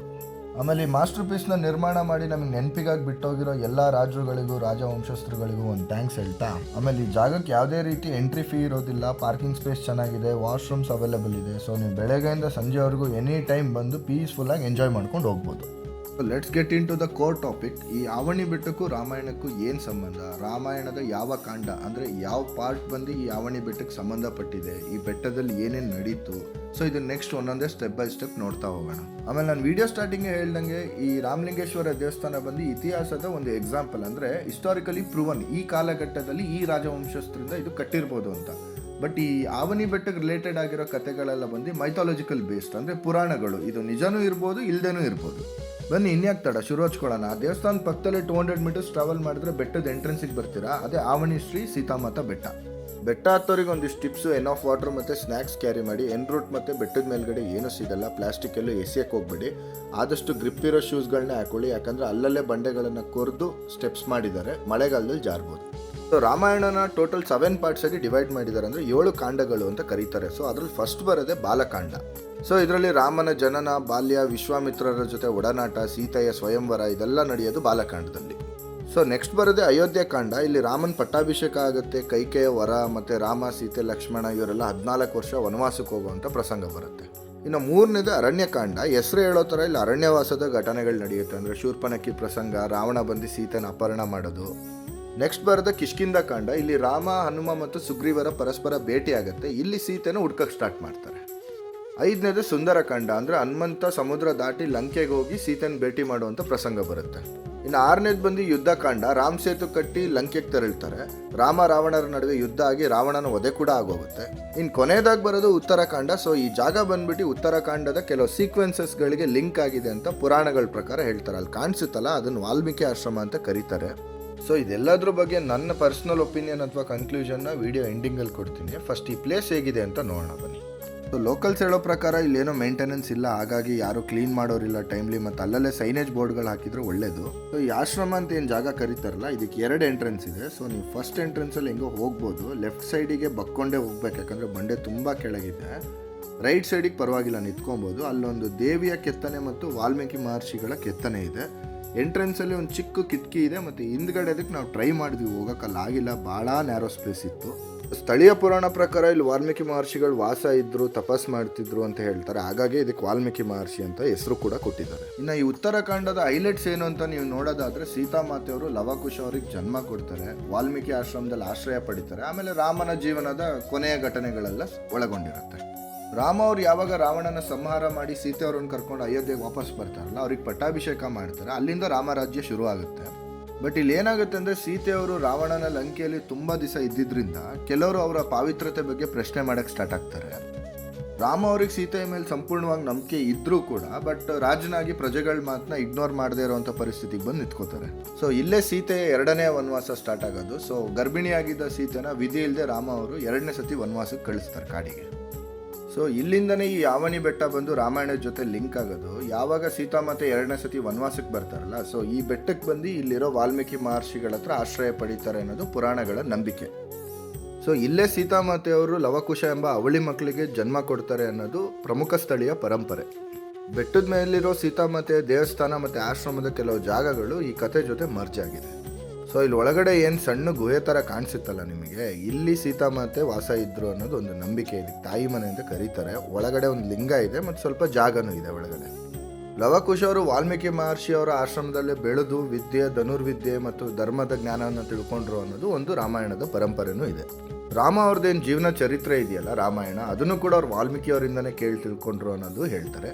ಆಮೇಲೆ ಈ ಮಾಸ್ಟರ್ ಪೀಸ್ನ ನಿರ್ಮಾಣ ಮಾಡಿ ನಮಗೆ ನೆನಪಿಗಾಗಿ ಬಿಟ್ಟೋಗಿರೋ ಎಲ್ಲ ರಾಜರುಗಳಿಗೂ, ರಾಜವಂಶಸ್ಥರುಗಳಿಗೂ ಒಂದು ಥ್ಯಾಂಕ್ಸ್ ಹೇಳ್ತಾ, ಆಮೇಲೆ ಈ ಜಾಗಕ್ಕೆ ಯಾವುದೇ ರೀತಿ ಎಂಟ್ರಿ ಫೀ ಇರೋದಿಲ್ಲ, ಪಾರ್ಕಿಂಗ್ ಸ್ಪೇಸ್ ಚೆನ್ನಾಗಿದೆ, ವಾಶ್ರೂಮ್ಸ್ ಅವೈಲೇಬಲ್ ಇದೆ. ಸೊ ನೀವು ಬೆಳಗ್ಗೆಯಿಂದ ಸಂಜೆವರೆಗೂ ಎನಿ ಟೈಮ್ ಬಂದು ಪೀಸ್ಫುಲ್ಲಾಗಿ ಎಂಜಾಯ್ ಮಾಡ್ಕೊಂಡು ಹೋಗ್ಬೋದು. Let's get into the core topic. ಈ ಆವನಿ ಬೆಟ್ಟಕ್ಕೂ ರಾಮಾಯಣಕ್ಕೂ ಏನು ಸಂಬಂಧ, ರಾಮಾಯಣದ ಯಾವ ಕಾಂಡ ಅಂದರೆ ಯಾವ ಪಾರ್ಟ್ ಬಂದು ಈ ಆವನಿ ಬೆಟ್ಟಕ್ಕೆ ಸಂಬಂಧಪಟ್ಟಿದೆ, ಈ ಬೆಟ್ಟದಲ್ಲಿ ಏನೇನು ನಡೀತು. ಸೊ ಇದನ್ನ ನೆಕ್ಸ್ಟ್ ಒಂದೊಂದೇ ಸ್ಟೆಪ್ ಬೈ ಸ್ಟೆಪ್ ನೋಡ್ತಾ ಹೋಗೋಣ. ಆಮೇಲೆ ನಾನು ವಿಡಿಯೋ ಸ್ಟಾರ್ಟಿಂಗ್ಗೆ ಹೇಳ್ದಂಗೆ ಈ ರಾಮಲಿಂಗೇಶ್ವರ ದೇವಸ್ಥಾನ ಬಂದು ಇತಿಹಾಸದ ಒಂದು ಎಕ್ಸಾಂಪಲ್, ಅಂದರೆ ಹಿಸ್ಟಾರಿಕಲಿ ಪ್ರೂವನ್ ಈ ಕಾಲಘಟ್ಟದಲ್ಲಿ ಈ ರಾಜವಂಶಸ್ಥರಿಂದ ಇದು ಕಟ್ಟಿರ್ಬೋದು ಅಂತ. ಬಟ್ ಈ ಆವನಿ ಬೆಟ್ಟಕ್ಕೆ ರಿಲೇಟೆಡ್ ಆಗಿರೋ ಕಥೆಗಳೆಲ್ಲ ಬಂದು ಮೈಥಾಲಜಿಕಲ್ ಬೇಸ್ಡ್, ಅಂದರೆ ಪುರಾಣಗಳು. ಇದು ನಿಜನೂ ಇರ್ಬೋದು, ಇಲ್ಲದೇನೂ ಇರ್ಬೋದು. ಬನ್ನಿ ಇನ್ಯಾಕೆ ತಡ, ಶುರು ಹಚ್ಕೊಳ್ಳೋಣ. ದೇವಸ್ಥಾನ ಪಕ್ಕದಲ್ಲಿ 200 ಮೀಟರ್ಸ್ ಟ್ರಾವೆಲ್ ಮಾಡಿದ್ರೆ ಬೆಟ್ಟದ ಎಂಟ್ರೆನ್ಸಿಗೆ ಬರ್ತೀರಾ. ಅದೇ ಆವನಿ ಶ್ರೀ ಸೀತಾಮಾತಾ ಬೆಟ್ಟ. ಬೆಟ್ಟ ಹತ್ತೋರಿಗೆ ಒಂದಿಷ್ಟು ಟಿಪ್ಸು: ಎನ್-ಆಫ್ ವಾಟರ್ ಮತ್ತು ಸ್ನ್ಯಾಕ್ಸ್ ಕ್ಯಾರಿ ಮಾಡಿ. ಎನ್ ರೂಟ್ ಮತ್ತು ಬೆಟ್ಟದ ಮೇಲ್ಗಡೆ ಏನೂ ಸಿಗಲ್ಲ, ಪ್ಲಾಸ್ಟಿಕ್ ಎಲ್ಲೂ ಎಸೆಯಕ್ಕೆ ಹೋಗ್ಬೇಡಿ. ಆದಷ್ಟು ಗ್ರಿಪ್ ಇರೋ ಶೂಸ್ಗಳನ್ನೇ ಹಾಕೊಳ್ಳಿ, ಯಾಕಂದರೆ ಅಲ್ಲಲ್ಲೇ ಬಂಡೆಗಳನ್ನು ಕೊರೆದು ಸ್ಟೆಪ್ಸ್ ಮಾಡಿದ್ದಾರೆ, ಮಳೆಗಾಲದಲ್ಲಿ ಜಾರ್ಬೋದು. ಸೊ ರಾಮಾಯಣನ ಟೋಟಲ್ 7 ಪಾರ್ಟ್ಸಾಗಿ ಡಿವೈಡ್ ಮಾಡಿದ್ದಾರೆ, ಅಂದರೆ 7 ಕಾಂಡಗಳು ಅಂತ ಕರೀತಾರೆ. ಸೊ ಅದ್ರಲ್ಲಿ ಫಸ್ಟ್ ಬರೋದೇ ಬಾಲಕಾಂಡ. ಸೊ ಇದರಲ್ಲಿ ರಾಮನ ಜನನ, ಬಾಲ್ಯ, ವಿಶ್ವಾಮಿತ್ರರ ಜೊತೆ ಒಡನಾಟ, ಸೀತೆಯ ಸ್ವಯಂವರ ಇದೆಲ್ಲ ನಡೆಯೋದು ಬಾಲಕಾಂಡದಲ್ಲಿ. ಸೊ ನೆಕ್ಸ್ಟ್ ಬರೋದೇ ಅಯೋಧ್ಯಕಾಂಡ. ಇಲ್ಲಿ ರಾಮನ ಪಟ್ಟಾಭಿಷೇಕ ಆಗುತ್ತೆ, ಕೈಕೆಯ ವರ, ಮತ್ತು ರಾಮ, ಸೀತೆ, ಲಕ್ಷ್ಮಣ ಇವರೆಲ್ಲ 14 ವರ್ಷ ವನವಾಸಕ್ಕೆ ಹೋಗುವಂಥ ಪ್ರಸಂಗ ಬರುತ್ತೆ. ಇನ್ನು 3ನೇದು ಅರಣ್ಯಕಾಂಡ. ಹೆಸರು ಹೇಳೋ ಥರ ಇಲ್ಲಿ ಅರಣ್ಯವಾಸದ ಘಟನೆಗಳು ನಡೆಯುತ್ತೆ, ಅಂದರೆ ಶೂರ್ಪನಖಿ ಪ್ರಸಂಗ, ರಾವಣ ಬಂದು ಸೀತೆನ ಅಪಹರಣ ಮಾಡೋದು. ನೆಕ್ಸ್ಟ್ ಬರೋದ ಕಿಷ್ಕಿಂಧ ಕಾಂಡ. ಇಲ್ಲಿ ರಾಮ, ಹನುಮ ಮತ್ತು ಸುಗ್ರೀವರ ಪರಸ್ಪರ ಭೇಟಿ ಆಗುತ್ತೆ, ಇಲ್ಲಿ ಸೀತೆನ ಹುಡ್ಕಕ್ಕೆ ಸ್ಟಾರ್ಟ್ ಮಾಡ್ತಾರೆ. 5ನೇದು ಸುಂದರಕಾಂಡ, ಅಂದರೆ ಹನುಮಂತ ಸಮುದ್ರ ದಾಟಿ ಲಂಕೆಗೆ ಹೋಗಿ ಸೀತೆನ ಭೇಟಿ ಮಾಡುವಂಥ ಪ್ರಸಂಗ ಬರುತ್ತೆ. ಇನ್ನು 6ನೇದು ಬಂದು ಯುದ್ಧಕಾಂಡ. ರಾಮ್ ಸೇತು ಕಟ್ಟಿ ಲಂಕೆಗೆ ತೆರಳ್ತಾರೆ. ರಾಮ ರಾವಣರ ನಡುವೆ ಯುದ್ಧ ಆಗಿ ರಾವಣನ ವಧೆ ಕೂಡ ಆಗೋಗುತ್ತೆ. ಇನ್ನು ಕೊನೆಯದಾಗಿ ಬರೋದು ಉತ್ತರಾಖಂಡ. ಸೊ ಈ ಜಾಗ ಬಂದ್ಬಿಟ್ಟು ಉತ್ತರಾಖಂಡದ ಕೆಲವು ಸೀಕ್ವೆನ್ಸಸ್ಗಳಿಗೆ ಲಿಂಕ್ ಆಗಿದೆ ಅಂತ ಪುರಾಣಗಳ ಪ್ರಕಾರ ಹೇಳ್ತಾರೆ. ಅಲ್ಲಿ ಕಾಣಿಸುತ್ತಲ್ಲ, ಅದನ್ನು ವಾಲ್ಮೀಕಿ ಆಶ್ರಮ ಅಂತ ಕರೀತಾರೆ. ಸೊ ಇದೆಲ್ಲದ್ರ ಬಗ್ಗೆ ನನ್ನ ಪರ್ಸ್ನಲ್ ಒಪಿನಿಯನ್ ಅಥವಾ ಕನ್ಕ್ಲೂಷನ್ನ ವಿಡಿಯೋ ಎಂಡಿಂಗಲ್ಲಿ ಕೊಡ್ತೀನಿ. ಫಸ್ಟ್ ಈ ಪ್ಲೇಸ್ ಹೇಗಿದೆ ಅಂತ ನೋಡೋಣ ಬನ್ನಿ. ಸೊ ಲೋಕಲ್ಸ್ ಹೇಳೋ ಪ್ರಕಾರ ಇಲ್ಲೇನೋ ಮೇಂಟೆನೆನ್ಸ್ ಇಲ್ಲ, ಹಾಗಾಗಿ ಯಾರು ಕ್ಲೀನ್ ಮಾಡೋರಿಲ್ಲ ಟೈಮ್ಲಿ, ಮತ್ತು ಅಲ್ಲಲ್ಲೇ ಸೈನೇಜ್ ಬೋರ್ಡ್ಗಳು ಹಾಕಿದ್ರೆ ಒಳ್ಳೇದು. ಸೊ ಈ ಆಶ್ರಮ ಅಂತ ಏನು ಜಾಗ ಕರೀತಾರಲ್ಲ, ಇದಕ್ಕೆ 2 ಎಂಟ್ರೆನ್ಸ್ ಇದೆ. ಸೊ ನೀವು ಫಸ್ಟ್ ಎಂಟ್ರೆನ್ಸಲ್ಲಿ ಹೆಂಗೋ ಹೋಗ್ಬೋದು. ಲೆಫ್ಟ್ ಸೈಡಿಗೆ ಬಕ್ಕೊಂಡೇ ಹೋಗ್ಬೇಕು, ಯಾಕಂದರೆ ಬಂಡೆ ತುಂಬ ಕೆಳಗಿದೆ. ರೈಟ್ ಸೈಡಿಗೆ ಪರವಾಗಿಲ್ಲ, ನಿಂತ್ಕೊಬೋದು. ಅಲ್ಲೊಂದು ದೇವಿಯ ಕೆತ್ತನೆ ಮತ್ತು ವಾಲ್ಮೀಕಿ ಮಹರ್ಷಿಗಳ ಕೆತ್ತನೆ ಇದೆ. ಎಂಟ್ರೆನ್ಸಲ್ಲಿ ಒಂದು ಚಿಕ್ಕ ಕಿಟಕಿ ಇದೆ, ಮತ್ತು ಹಿಂದ್ಗಡೆ ಅದಕ್ಕೆ ನಾವು ಟ್ರೈ ಮಾಡಿದ್ವಿ, ಹೋಗೋಕ್ಕಲ್ಲಾಗಿಲ್ಲ, ಭಾಳ ನ್ಯಾರೋ ಸ್ಪೇಸ್ ಇತ್ತು. ಸ್ಥಳೀಯ ಪುರಾಣ ಪ್ರಕಾರ ಇಲ್ಲಿ ವಾಲ್ಮೀಕಿ ಮಹರ್ಷಿಗಳು ವಾಸ ಇದ್ರು, ತಪಸ್ ಮಾಡ್ತಿದ್ರು ಅಂತ ಹೇಳ್ತಾರೆ. ಹಾಗಾಗಿ ಇದಕ್ಕೆ ವಾಲ್ಮೀಕಿ ಮಹರ್ಷಿ ಅಂತ ಹೆಸರು ಕೂಡ ಕೊಟ್ಟಿದ್ದಾರೆ. ಇನ್ನು ಈ ಉತ್ತರಾಖಂಡದ ಹೈಲೈಟ್ಸ್ ಏನು ಅಂತ ನೀವು ನೋಡೋದಾದ್ರೆ, ಸೀತಾಮಾತೆಯವರು ಲವಕುಶ ಅವ್ರಿಗೆ ಜನ್ಮ ಕೊಡ್ತಾರೆ, ವಾಲ್ಮೀಕಿ ಆಶ್ರಮದಲ್ಲಿ ಆಶ್ರಯ ಪಡಿತಾರೆ. ಆಮೇಲೆ ರಾಮನ ಜೀವನದ ಕೊನೆಯ ಘಟನೆಗಳೆಲ್ಲ ಒಳಗೊಂಡಿರುತ್ತೆ. ರಾಮ ಅವ್ರು ಯಾವಾಗ ರಾವಣನ ಸಂಹಾರ ಮಾಡಿ ಸೀತೆ ಅವ್ರನ್ನ ಕರ್ಕೊಂಡು ಅಯೋಧ್ಯೆಗೆ ವಾಪಸ್ ಬರ್ತಾರಲ್ಲ, ಅವ್ರಿಗೆ ಪಟ್ಟಾಭಿಷೇಕ ಮಾಡ್ತಾರೆ. ಅಲ್ಲಿಂದ ರಾಮರಾಜ್ಯ ಶುರು ಆಗುತ್ತೆ. ಬಟ್ ಇಲ್ಲಿ ಏನಾಗುತ್ತೆ ಅಂದರೆ, ಸೀತೆಯವರು ರಾವಣನ ಲಂಕೆಯಲ್ಲಿ ತುಂಬ ದಿವಸ ಇದ್ದಿದ್ದರಿಂದ ಕೆಲವರು ಅವರ ಪಾವಿತ್ರತೆ ಬಗ್ಗೆ ಪ್ರಶ್ನೆ ಮಾಡೋಕ್ಕೆ ಸ್ಟಾರ್ಟ್ ಆಗ್ತಾರೆ. ರಾಮ ಅವ್ರಿಗೆ ಸೀತೆಯ ಮೇಲೆ ಸಂಪೂರ್ಣವಾಗಿ ನಂಬಿಕೆ ಇದ್ರೂ ಕೂಡ, ಬಟ್ ರಾಜನಾಗಿ ಪ್ರಜೆಗಳ ಮಾತನ್ನ ಇಗ್ನೋರ್ ಮಾಡದೇ ಇರೋವಂಥ ಪರಿಸ್ಥಿತಿಗೆ ಬಂದು ನಿಂತ್ಕೋತಾರೆ. ಸೊ ಇಲ್ಲೇ ಸೀತೆಯ 2ನೇ ವನವಾಸ ಸ್ಟಾರ್ಟ್ ಆಗೋದು. ಸೊ ಗರ್ಭಿಣಿಯಾಗಿದ್ದ ಸೀತೆನ ವಿಧಿ ಇಲ್ಲದೆ ರಾಮ ಅವರು 2ನೇ ಸತಿ ವನವಾಸಕ್ಕೆ ಕಳಿಸ್ತಾರೆ ಕಾಡಿಗೆ. ಸೊ ಇಲ್ಲಿಂದನೇ ಈ ಯಾವನಿ ಬೆಟ್ಟ ಬಂದು ರಾಮಾಯಣದ ಜೊತೆ ಲಿಂಕ್ ಆಗೋದು. ಯಾವಾಗ ಸೀತಾಮಾತೆ 2ನೇ ಸತಿ ವನವಾಸಕ್ಕೆ ಬರ್ತಾರಲ್ಲ, ಸೊ ಈ ಬೆಟ್ಟಕ್ಕೆ ಬಂದು ಇಲ್ಲಿರೋ ವಾಲ್ಮೀಕಿ ಮಹರ್ಷಿಗಳ ಹತ್ರ ಆಶ್ರಯ ಪಡೀತಾರೆ ಅನ್ನೋದು ಪುರಾಣಗಳ ನಂಬಿಕೆ. ಸೊ ಇಲ್ಲೇ ಸೀತಾಮಾತೆಯವರು ಲವಕುಶ ಎಂಬ ಅವಳಿ ಮಕ್ಕಳಿಗೆ ಜನ್ಮ ಕೊಡ್ತಾರೆ ಅನ್ನೋದು ಪ್ರಮುಖ ಸ್ಥಳೀಯ ಪರಂಪರೆ. ಬೆಟ್ಟದ ಮೇಲಿರೋ ಸೀತಾಮಾತೆಯ ದೇವಸ್ಥಾನ ಮತ್ತು ಆಶ್ರಮದ ಕೆಲವು ಜಾಗಗಳು ಈ ಕಥೆ ಜೊತೆ ಮರ್ಜ್ ಆಗಿದೆ. ಸೊ ಇಲ್ಲಿ ಒಳಗಡೆ ಏನು ಸಣ್ಣ ಗುಹೆ ಥರ ಕಾಣಿಸುತ್ತಲ್ಲ ನಿಮಗೆ, ಇಲ್ಲಿ ಸೀತಾಮಾತೆ ವಾಸ ಇದ್ರು ಅನ್ನೋದು ಒಂದು ನಂಬಿಕೆ. ಇದಕ್ಕೆ ತಾಯಿ ಮನೆ ಅಂತ ಕರೀತಾರೆ. ಒಳಗಡೆ ಒಂದು ಲಿಂಗ ಇದೆ ಮತ್ತು ಸ್ವಲ್ಪ ಜಾಗನೂ ಇದೆ ಒಳಗಡೆ. ಲವಕುಶ ಅವರು ವಾಲ್ಮೀಕಿ ಮಹರ್ಷಿ ಅವರ ಆಶ್ರಮದಲ್ಲೇ ಬೆಳೆದು ವಿದ್ಯೆ, ಧನುರ್ವಿದ್ಯೆ ಮತ್ತು ಧರ್ಮದ ಜ್ಞಾನವನ್ನು ತಿಳ್ಕೊಂಡ್ರು ಅನ್ನೋದು ಒಂದು ರಾಮಾಯಣದ ಪರಂಪರೆನೂ ಇದೆ. ರಾಮ ಅವ್ರದ್ದೇನು ಜೀವನ ಚರಿತ್ರೆ ಇದೆಯಲ್ಲ ರಾಮಾಯಣ, ಅದನ್ನು ಕೂಡ ಅವ್ರು ವಾಲ್ಮೀಕಿ ಅವರಿಂದನೇ ಕೇಳಿ ತಿಳ್ಕೊಂಡ್ರು ಅನ್ನೋದು ಹೇಳ್ತಾರೆ.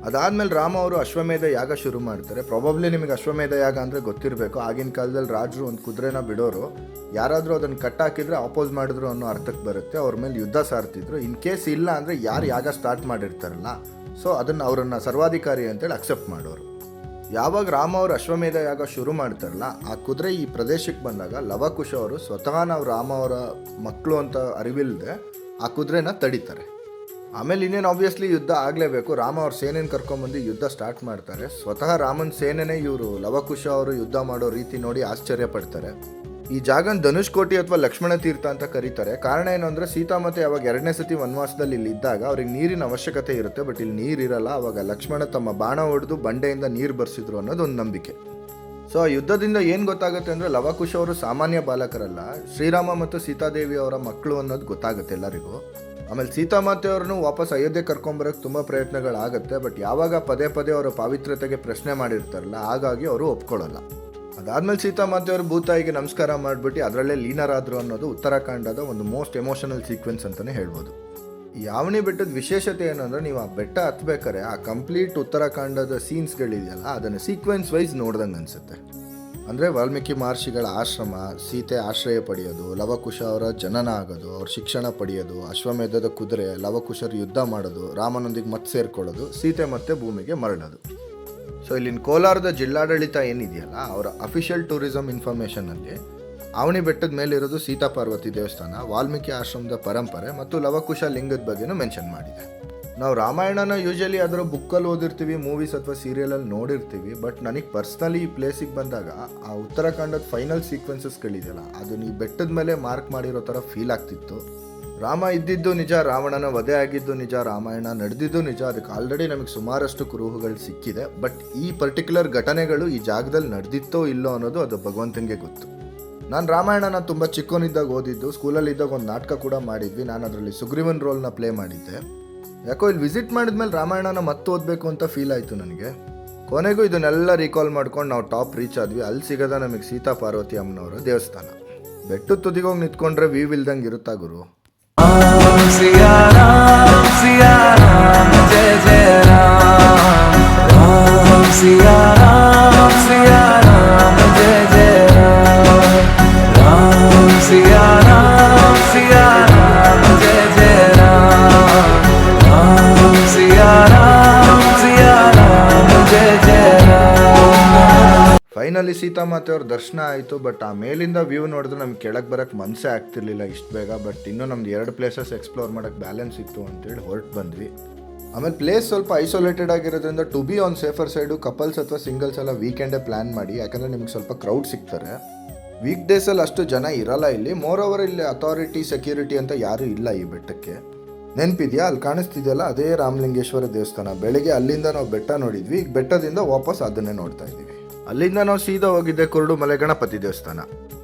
ಅದಾದಮೇಲೆ ರಾಮ ಅವರು ಅಶ್ವಮೇಧ ಯಾಗ ಶುರು ಮಾಡ್ತಾರೆ. ಪ್ರಾಬಬ್ಲಿ ನಿಮಗೆ ಅಶ್ವಮೇಧ ಯಾಗ ಅಂದರೆ ಗೊತ್ತಿರಬೇಕು. ಆಗಿನ ಕಾಲದಲ್ಲಿ ರಾಜರು ಒಂದು ಕುದುರೆನ ಬಿಡೋರು, ಯಾರಾದರೂ ಅದನ್ನು ಕಟ್ಟಾಕಿದ್ರೆ ಅಪೋಸ್ ಮಾಡಿದ್ರು ಅನ್ನೋ ಅರ್ಥಕ್ಕೆ ಬರುತ್ತೆ. ಅವ್ರ ಮೇಲೆ ಯುದ್ಧ ಸಾರ್ತಿದ್ರು. ಇನ್ ಕೇಸ್ ಇಲ್ಲ ಅಂದರೆ ಯಾರು ಯಾಗ ಸ್ಟಾರ್ಟ್ ಮಾಡಿರ್ತಾರಲ್ಲ, ಸೊ ಅದನ್ನು ಅವರನ್ನು ಸರ್ವಾಧಿಕಾರಿ ಅಂತೇಳಿ ಅಕ್ಸೆಪ್ಟ್ ಮಾಡೋರು. ಯಾವಾಗ ರಾಮ ಅವರು ಅಶ್ವಮೇಧ ಯಾಗ ಶುರು ಮಾಡ್ತಾರಲ್ಲ, ಆ ಕುದುರೆ ಈ ಪ್ರದೇಶಕ್ಕೆ ಬಂದಾಗ ಲವಕುಶ ಅವರು ಸ್ವತಃ ನಾವು ರಾಮ ಅವರ ಮಕ್ಕಳು ಅಂತ ಅರಿವಿಲ್ಲದೆ ಆ ಕುದುರೆನ ತಡಿತಾರೆ. ಆಮೇಲೆ ಇನ್ನೇನು ಆಬ್ವಿಯಸ್ಲಿ ಯುದ್ಧ ಆಗಲೇಬೇಕು. ರಾಮ ಅವ್ರ ಸೇನೆನ ಕರ್ಕೊಂಬಂದು ಯುದ್ಧ ಸ್ಟಾರ್ಟ್ ಮಾಡ್ತಾರೆ. ಸ್ವತಃ ರಾಮನ ಸೇನೆನೇ ಇವರು ಲವಕುಶ ಅವರು ಯುದ್ಧ ಮಾಡೋ ರೀತಿ ನೋಡಿ ಆಶ್ಚರ್ಯ ಪಡ್ತಾರೆ. ಈ ಜಾಗನ ಧನುಷ್ಕೋಟಿ ಅಥವಾ ಲಕ್ಷ್ಮಣ ತೀರ್ಥ ಅಂತ ಕರೀತಾರೆ. ಕಾರಣ ಏನು ಅಂದರೆ, ಸೀತಾಮಾತೆ ಯಾವಾಗ 2ನೇ ಸತಿ ವನವಾಸದಲ್ಲಿ ಇಲ್ಲಿ ಇದ್ದಾಗ ಅವ್ರಿಗೆ ನೀರಿನ ಅವಶ್ಯಕತೆ ಇರುತ್ತೆ, ಬಟ್ ಇಲ್ಲಿ ನೀರಿರಲ್ಲ. ಆವಾಗ ಲಕ್ಷ್ಮಣ ತಮ್ಮ ಬಾಣ ಹೊಡೆದು ಬಂಡೆಯಿಂದ ನೀರು ಬರ್ಸಿದ್ರು ಅನ್ನೋದು ಒಂದು ನಂಬಿಕೆ. ಸೊ ಆ ಯುದ್ಧದಿಂದ ಏನು ಗೊತ್ತಾಗುತ್ತೆ ಅಂದರೆ, ಲವಕುಶ ಅವರು ಸಾಮಾನ್ಯ ಬಾಲಕರಲ್ಲ, ಶ್ರೀರಾಮ ಮತ್ತು ಸೀತಾದೇವಿ ಅವರ ಮಕ್ಕಳು ಅನ್ನೋದು ಗೊತ್ತಾಗುತ್ತೆ ಎಲ್ಲರಿಗೂ. ಆಮೇಲೆ ಸೀತಾಮಾತೆಯವ್ರನ್ನು ವಾಪಸ್ ಅಯೋಧ್ಯೆ ಕರ್ಕೊಂಬರೋಕ್ಕೆ ತುಂಬ ಪ್ರಯತ್ನಗಳಾಗುತ್ತೆ. ಬಟ್ ಯಾವಾಗ ಪದೇ ಪದೇ ಅವರ ಪಾವಿತ್ರತೆಗೆ ಪ್ರಶ್ನೆ ಮಾಡಿರ್ತಾರಲ್ಲ, ಹಾಗಾಗಿ ಅವರು ಒಪ್ಕೊಳ್ಳಲ್ಲ. ಅದಾದಮೇಲೆ ಸೀತಾಮಾತೆಯವರು ಭೂತಾಯಿಗೆ ನಮಸ್ಕಾರ ಮಾಡಿಬಿಟ್ಟು ಅದರಲ್ಲೇ ಲೀನರಾದರು ಅನ್ನೋದು ಉತ್ತರಾಖಂಡದ ಒಂದು ಮೋಸ್ಟ್ ಎಮೋಷನಲ್ ಸೀಕ್ವೆನ್ಸ್ ಅಂತಲೇ ಹೇಳ್ಬೋದು. ಈ ಯಾವನಿ ಬೆಟ್ಟದ ವಿಶೇಷತೆ ಏನಂದರೆ, ನೀವು ಆ ಬೆಟ್ಟ ಹತ್ಬೇಕಾರೆ ಆ ಕಂಪ್ಲೀಟ್ ಉತ್ತರಾಖಂಡದ ಸೀನ್ಸ್ಗಳಿದೆಯಲ್ಲ, ಅದನ್ನು ಸೀಕ್ವೆನ್ಸ್ ವೈಸ್ ನೋಡ್ದಂಗೆ ಅನಿಸುತ್ತೆ. ಅಂದರೆ ವಾಲ್ಮೀಕಿ ಮಹರ್ಷಿಗಳ ಆಶ್ರಮ, ಸೀತೆ ಆಶ್ರಯ ಪಡೆಯೋದು, ಲವಕುಶ ಅವರ ಜನನ ಆಗೋದು, ಅವ್ರ ಶಿಕ್ಷಣ ಪಡೆಯೋದು, ಅಶ್ವಮೇಧದ ಕುದುರೆ, ಲವಕುಶರು ಯುದ್ಧ ಮಾಡೋದು, ರಾಮನೊಂದಿಗೆ ಮತ್ತೆ ಸೇರ್ಕೊಳ್ಳೋದು, ಸೀತೆ ಮತ್ತೆ ಭೂಮಿಗೆ ಮರಳೋದು. ಸೊ ಇಲ್ಲಿನ ಕೋಲಾರದ ಜಿಲ್ಲಾಡಳಿತ ಏನಿದೆಯಲ್ಲ, ಅವರ ಅಫಿಷಿಯಲ್ ಟೂರಿಸಂ ಇನ್ಫಾರ್ಮೇಷನಲ್ಲಿ ಆವನಿ ಬೆಟ್ಟದ ಮೇಲಿರೋದು ಸೀತಾ ಪಾರ್ವತಿ ದೇವಸ್ಥಾನ, ವಾಲ್ಮೀಕಿ ಆಶ್ರಮದ ಪರಂಪರೆ ಮತ್ತು ಲವಕುಶ ಲಿಂಗದ ಬಗ್ಗೆನೂ ಮೆನ್ಷನ್ ಮಾಡಿದೆ. ನಾವು ರಾಮಾಯಣನ ಯೂಶಲಿ ಅದರ ಬುಕ್ಕಲ್ಲಿ ಓದಿರ್ತೀವಿ, ಮೂವೀಸ್ ಅಥವಾ ಸೀರಿಯಲಲ್ಲಿ ನೋಡಿರ್ತೀವಿ. ಬಟ್ ನನಗೆ ಪರ್ಸ್ನಲಿ ಈ ಪ್ಲೇಸಿಗೆ ಬಂದಾಗ ಆ ಉತ್ತರಾಖಂಡದ ಫೈನಲ್ ಸೀಕ್ವೆನ್ಸಸ್ಗಳಿದೆಯಲ್ಲ, ಅದನ್ನ ಈ ಬೆಟ್ಟದ ಮೇಲೆ ಮಾರ್ಕ್ ಮಾಡಿರೋ ಥರ ಫೀಲ್ ಆಗ್ತಿತ್ತು. ರಾಮ ಇದ್ದಿದ್ದು ನಿಜ, ರಾವಣನ ವಧೆ ಆಗಿದ್ದು ನಿಜ, ರಾಮಾಯಣ ನಡೆದಿದ್ದು ನಿಜ. ಅದಕ್ಕೆ ಆಲ್ರೆಡಿ ನಮಗೆ ಸುಮಾರಷ್ಟು ಕುರುಹುಗಳು ಸಿಕ್ಕಿದೆ. ಬಟ್ ಈ ಪರ್ಟಿಕ್ಯುಲರ್ ಘಟನೆಗಳು ಈ ಜಾಗದಲ್ಲಿ ನಡೆದಿತ್ತೋ ಇಲ್ಲೋ ಅನ್ನೋದು ಅದು ಭಗವಂತನಿಗೆ ಗೊತ್ತು. ನಾನು ರಾಮಾಯಣನ ತುಂಬ ಚಿಕ್ಕವನಿದ್ದಾಗ ಓದಿದ್ದು, ಸ್ಕೂಲಲ್ಲಿದ್ದಾಗ ಒಂದು ನಾಟಕ ಕೂಡ ಮಾಡಿದ್ವಿ. ನಾನು ಅದರಲ್ಲಿ ಸುಗ್ರೀವನ್ ರೋಲ್ನ ಪ್ಲೇ ಮಾಡಿದ್ದೆ. ಯಾಕೋ ಇಲ್ಲಿ ವಿಸಿಟ್ ಮಾಡಿದ್ಮೇಲೆ ರಾಮಾಯಣನ ಮತ್ತೆ ಓದಬೇಕು ಅಂತ ಫೀಲ್ ಆಯಿತು ನನಗೆ. ಕೊನೆಗೂ ಇದನ್ನೆಲ್ಲ ರೀಕಾಲ್ ಮಾಡ್ಕೊಂಡು ನಾವು ಟಾಪ್ ರೀಚ್ ಆದ್ವಿ. ಅಲ್ಲಿ ಸಿಗದ ನಮಗೆ ಸೀತಾ ಪಾರ್ವತಿ ಅಮ್ಮನವರ ದೇವಸ್ಥಾನ. ಬೆಟ್ಟದ ತುದಿಗೋಗಿ ನಿಂತ್ಕೊಂಡ್ರೆ ವ್ಯೂ ಇಲ್ದಂಗೆ ಇರುತ್ತಾ ಗುರು. ಸಿಯಾ ರಾಮ್ ಜಯ ಜಯ ರಾಮ್, ರಾಮ್ ಸಿಯಾ ರಾಮ್ ಫೈನಲಿ ಸೀತಾಮಾತೆ ಅವ್ರ ದರ್ಶನ ಆಯಿತು. ಬಟ್ ಆ ಮೇಲಿಂದ ವ್ಯೂ ನೋಡಿದ್ರೆ ನಮ್ಗೆ ಕೆಳಗೆ ಬರೋಕ್ಕೆ ಮನಸ್ಸೇ ಆಗ್ತಿರ್ಲಿಲ್ಲ ಇಷ್ಟು ಬೇಗ. ಬಟ್ ಇನ್ನೂ ನಮ್ದು 2 ಪ್ಲೇಸಸ್ ಎಕ್ಸ್ಪ್ಲೋರ್ ಮಾಡೋಕ್ಕೆ ಬ್ಯಾಲೆನ್ಸ್ ಇತ್ತು ಅಂತೇಳಿ ಹೊರಟು ಬಂದ್ವಿ. ಆಮೇಲೆ ಪ್ಲೇಸ್ ಸ್ವಲ್ಪ ಐಸೋಲೇಟೆಡ್ ಆಗಿರೋದ್ರಿಂದ to be on safer side couples ಅಥವಾ ಸಿಂಗಲ್ಸ್ ಎಲ್ಲ ವೀಕೆಂಡೇ ಪ್ಲ್ಯಾನ್ ಮಾಡಿ, ಯಾಕಂದರೆ ನಿಮ್ಗೆ ಸ್ವಲ್ಪ ಕ್ರೌಡ್ ಸಿಗ್ತಾರೆ. ವೀಕ್ ಡೇಸಲ್ಲಿ ಅಷ್ಟು ಜನ ಇರಲ್ಲ ಇಲ್ಲಿ. ಮೋರ್ ಓವರ್ ಇಲ್ಲಿ ಅಥಾರಿಟಿ ಸೆಕ್ಯೂರಿಟಿ ಅಂತ ಯಾರೂ ಇಲ್ಲ ಈ ಬೆಟ್ಟಕ್ಕೆ. ನೆನಪಿದೆಯಾ, ಅಲ್ಲಿ ಕಾಣಿಸ್ತಿದೆಯಲ್ಲ ಅದೇ ರಾಮಲಿಂಗೇಶ್ವರ ದೇವಸ್ಥಾನ. ಬೆಳಿಗ್ಗೆ ಅಲ್ಲಿಂದ ನಾವು ಬೆಟ್ಟ ನೋಡಿದ್ವಿ, ಈಗ ಬೆಟ್ಟದಿಂದ ವಾಪಸ್ ಅದನ್ನೇ ನೋಡ್ತಾ ಇದ್ದೀವಿ. ಅಲ್ಲಿಂದ ನಾವು ಸೀದಾ ಹೋಗಿದ್ದೆ ಕುರುಡುಮಲೆ ಗಣಪತಿ ದೇವಸ್ಥಾನ.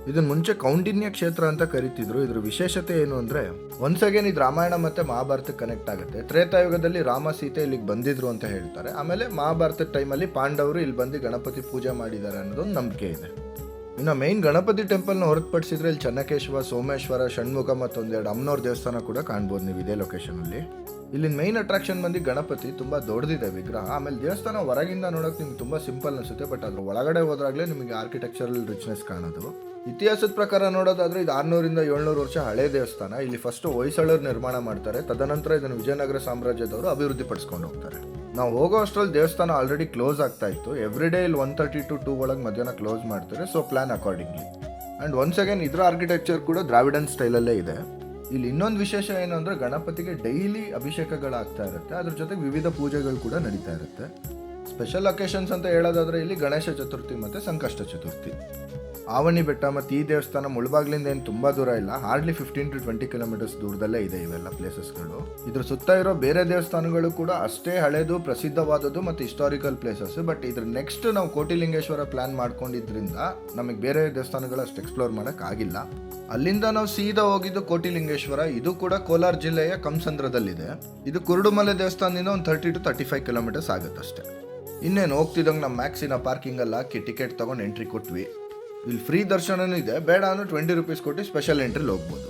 ಇದನ್ನ ಮುಂಚೆ ಕೌಂಡಿನ್ಯ ಕ್ಷೇತ್ರ ಅಂತ ಕರಿತಿದ್ರು. ಇದ್ರ ವಿಶೇಷತೆ ಏನು ಅಂದರೆ, ಒನ್ಸ್ ಅಗೇನ್ ಇದು ರಾಮಾಯಣ ಮತ್ತು ಮಹಾಭಾರತಕ್ಕೆ ಕನೆಕ್ಟ್ ಆಗುತ್ತೆ. ತ್ರೇತಾಯುಗದಲ್ಲಿ ರಾಮ ಸೀತೆ ಇಲ್ಲಿಗೆ ಬಂದಿದ್ರು ಅಂತ ಹೇಳ್ತಾರೆ. ಆಮೇಲೆ ಮಹಾಭಾರತದ ಟೈಮಲ್ಲಿ ಪಾಂಡವರು ಇಲ್ಲಿ ಬಂದು ಗಣಪತಿ ಪೂಜೆ ಮಾಡಿದ್ದಾರೆ ಅನ್ನೋದೊಂದು ನಂಬಿಕೆ ಇದೆ. ಇನ್ನು ಮೈನ್ ಗಣಪತಿ ಟೆಂಪಲ್ನ ಹೊರತುಪಡಿಸಿದ್ರೆ ಇಲ್ಲಿ ಚೆನ್ನಕೇಶ್ವರ, ಸೋಮೇಶ್ವರ, ಷಣ್ಮುಖ ಮತ್ತೊಂದೆರಡು ಅಮ್ಮನವ್ರ ದೇವಸ್ಥಾನ ಕೂಡ ಕಾಣ್ಬೋದು ನೀವು ಇದೇ ಲೊಕೇಶನಲ್ಲಿ. ಇಲ್ಲಿನ ಮೈನ್ ಅಟ್ರಾಕ್ಷನ್ ಬಂದು ಗಣಪತಿ ತುಂಬ ದೊಡ್ಡದಿದೆ ವಿಗ್ರಹ. ಆಮೇಲೆ ದೇವಸ್ಥಾನ ಹೊರಗಿಂದ ನೋಡೋಕೆ ನಿಮ್ಗೆ ತುಂಬ ಸಿಂಪಲ್ ಅನಿಸುತ್ತೆ, ಬಟ್ ಅದ್ರ ಒಳಗಡೆ ಹೋದ್ರಾಗಲೇ ನಿಮಗೆ ಆರ್ಕಿಟೆಕ್ಚರಲ್ ರಿಚ್ನೆಸ್ ಕಾಣೋದು. ಇತಿಹಾಸದ ಪ್ರಕಾರ ನೋಡೋದಾದ್ರೆ ಇದು 600ರಿಂದ 700 ವರ್ಷ ಹಳೆ ದೇವಸ್ಥಾನ. ಇಲ್ಲಿ ಫಸ್ಟ್ ಹೊಯ್ಸಳರು ನಿರ್ಮಾಣ ಮಾಡ್ತಾರೆ, ತದನಂತರ ಇದನ್ನು ವಿಜಯನಗರ ಸಾಮ್ರಾಜ್ಯದವರು ಅಭಿವೃದ್ಧಿ ಪಡಿಸ್ಕೊಂಡು ಹೋಗ್ತಾರೆ. ನಾವು ಹೋಗೋ ಅಷ್ಟರಲ್ಲಿ ದೇವಸ್ಥಾನ ಆಲ್ರೆಡಿ ಕ್ಲೋಸ್ ಆಗ್ತಾ ಇತ್ತು. ಎವ್ರಿ ಡೇ ಇಲ್ಲಿ 1:30 to 2 ಒಳಗೆ ಮಧ್ಯಾಹ್ನ ಕ್ಲೋಸ್ ಮಾಡ್ತಾರೆ. So plan accordingly. And once again ಇದರ ಆರ್ಕಿಟೆಕ್ಚರ್ ಕೂಡ ದ್ರಾವಿಡನ್ ಸ್ಟೈಲಲ್ಲೇ ಇದೆ. ಇಲ್ಲಿ ಇನ್ನೊಂದು ವಿಶೇಷ ಏನು ಅಂದರೆ, ಗಣಪತಿಗೆ ಡೈಲಿ ಅಭಿಷೇಕಗಳಾಗ್ತಾ ಇರುತ್ತೆ. ಅದ್ರ ಜೊತೆಗೆ ವಿವಿಧ ಪೂಜೆಗಳು ಕೂಡ ನಡೀತಾ ಇರುತ್ತೆ. ಸ್ಪೆಷಲ್ ಅಕೇಶನ್ಸ್ ಅಂತ ಹೇಳೋದಾದರೆ ಇಲ್ಲಿ ಗಣೇಶ ಚತುರ್ಥಿ ಮತ್ತು ಸಂಕಷ್ಟ ಚತುರ್ಥಿ. ಆವನಿ ಬೆಟ್ಟ ಮತ್ತು ಈ ದೇವಸ್ಥಾನ ಮುಳಬಾಗ್ಲಿಂದ ಏನು ತುಂಬ ದೂರ ಇಲ್ಲ, ಹಾರ್ಡ್ಲಿ 15 to 20 ಕಿಲೋಮೀಟರ್ಸ್ ದೂರದಲ್ಲೇ ಇದೆ ಇವೆಲ್ಲ ಪ್ಲೇಸಸ್ಗಳು. ಇದ್ರ ಸುತ್ತ ಇರೋ ಬೇರೆ ದೇವಸ್ಥಾನಗಳು ಕೂಡ ಅಷ್ಟೇ ಹಳೇದು, ಪ್ರಸಿದ್ಧವಾದದ್ದು ಮತ್ತು ಹಿಸ್ಟಾರಿಕಲ್ ಪ್ಲೇಸಸ್. ಬಟ್ ಇದ್ರ ನೆಕ್ಸ್ಟ್ ನಾವು ಕೋಟಿಲಿಂಗೇಶ್ವರ ಪ್ಲಾನ್ ಮಾಡ್ಕೊಂಡಿದ್ರಿಂದ ನಮಗೆ ಬೇರೆ ದೇವಸ್ಥಾನಗಳು ಅಷ್ಟು ಎಕ್ಸ್ಪ್ಲೋರ್ ಮಾಡೋಕ್ಕಾಗಿಲ್ಲ. ಅಲ್ಲಿಂದ ನಾವು ಸೀದಾ ಹೋಗಿದ್ದು ಕೋಟಿಲಿಂಗೇಶ್ವರ. ಇದು ಕೂಡ ಕೋಲಾರ ಜಿಲ್ಲೆಯ ಕಂಸಂದ್ರದಲ್ಲಿದೆ. ಇದು ಕುರುಡುಮಲೆ ದೇವಸ್ಥಾನದಿಂದ ಒಂದು 30 to 35 ಕಿಲೋಮೀಟರ್ಸ್ ಆಗುತ್ತಷ್ಟೇ. ಇನ್ನೇನು ಹೋಗ್ತಿದ್ದಂಗೆ ನಮ್ಮ ಮ್ಯಾಕ್ಸಿನ ಪಾರ್ಕಿಂಗಲ್ಲಿ ಹಾಕಿ ಟಿಕೆಟ್ ತೊಗೊಂಡು ಎಂಟ್ರಿ ಕೊಟ್ವಿ. ಇಲ್ಲಿ ಫ್ರೀ ದರ್ಶನನೂ ಇದೆ, ಬೇಡ ಅಂದರೆ 20 ರೂಪೀಸ್ ಕೊಟ್ಟು ಸ್ಪೆಷಲ್ ಎಂಟ್ರಿಲಿ ಹೋಗ್ಬೋದು.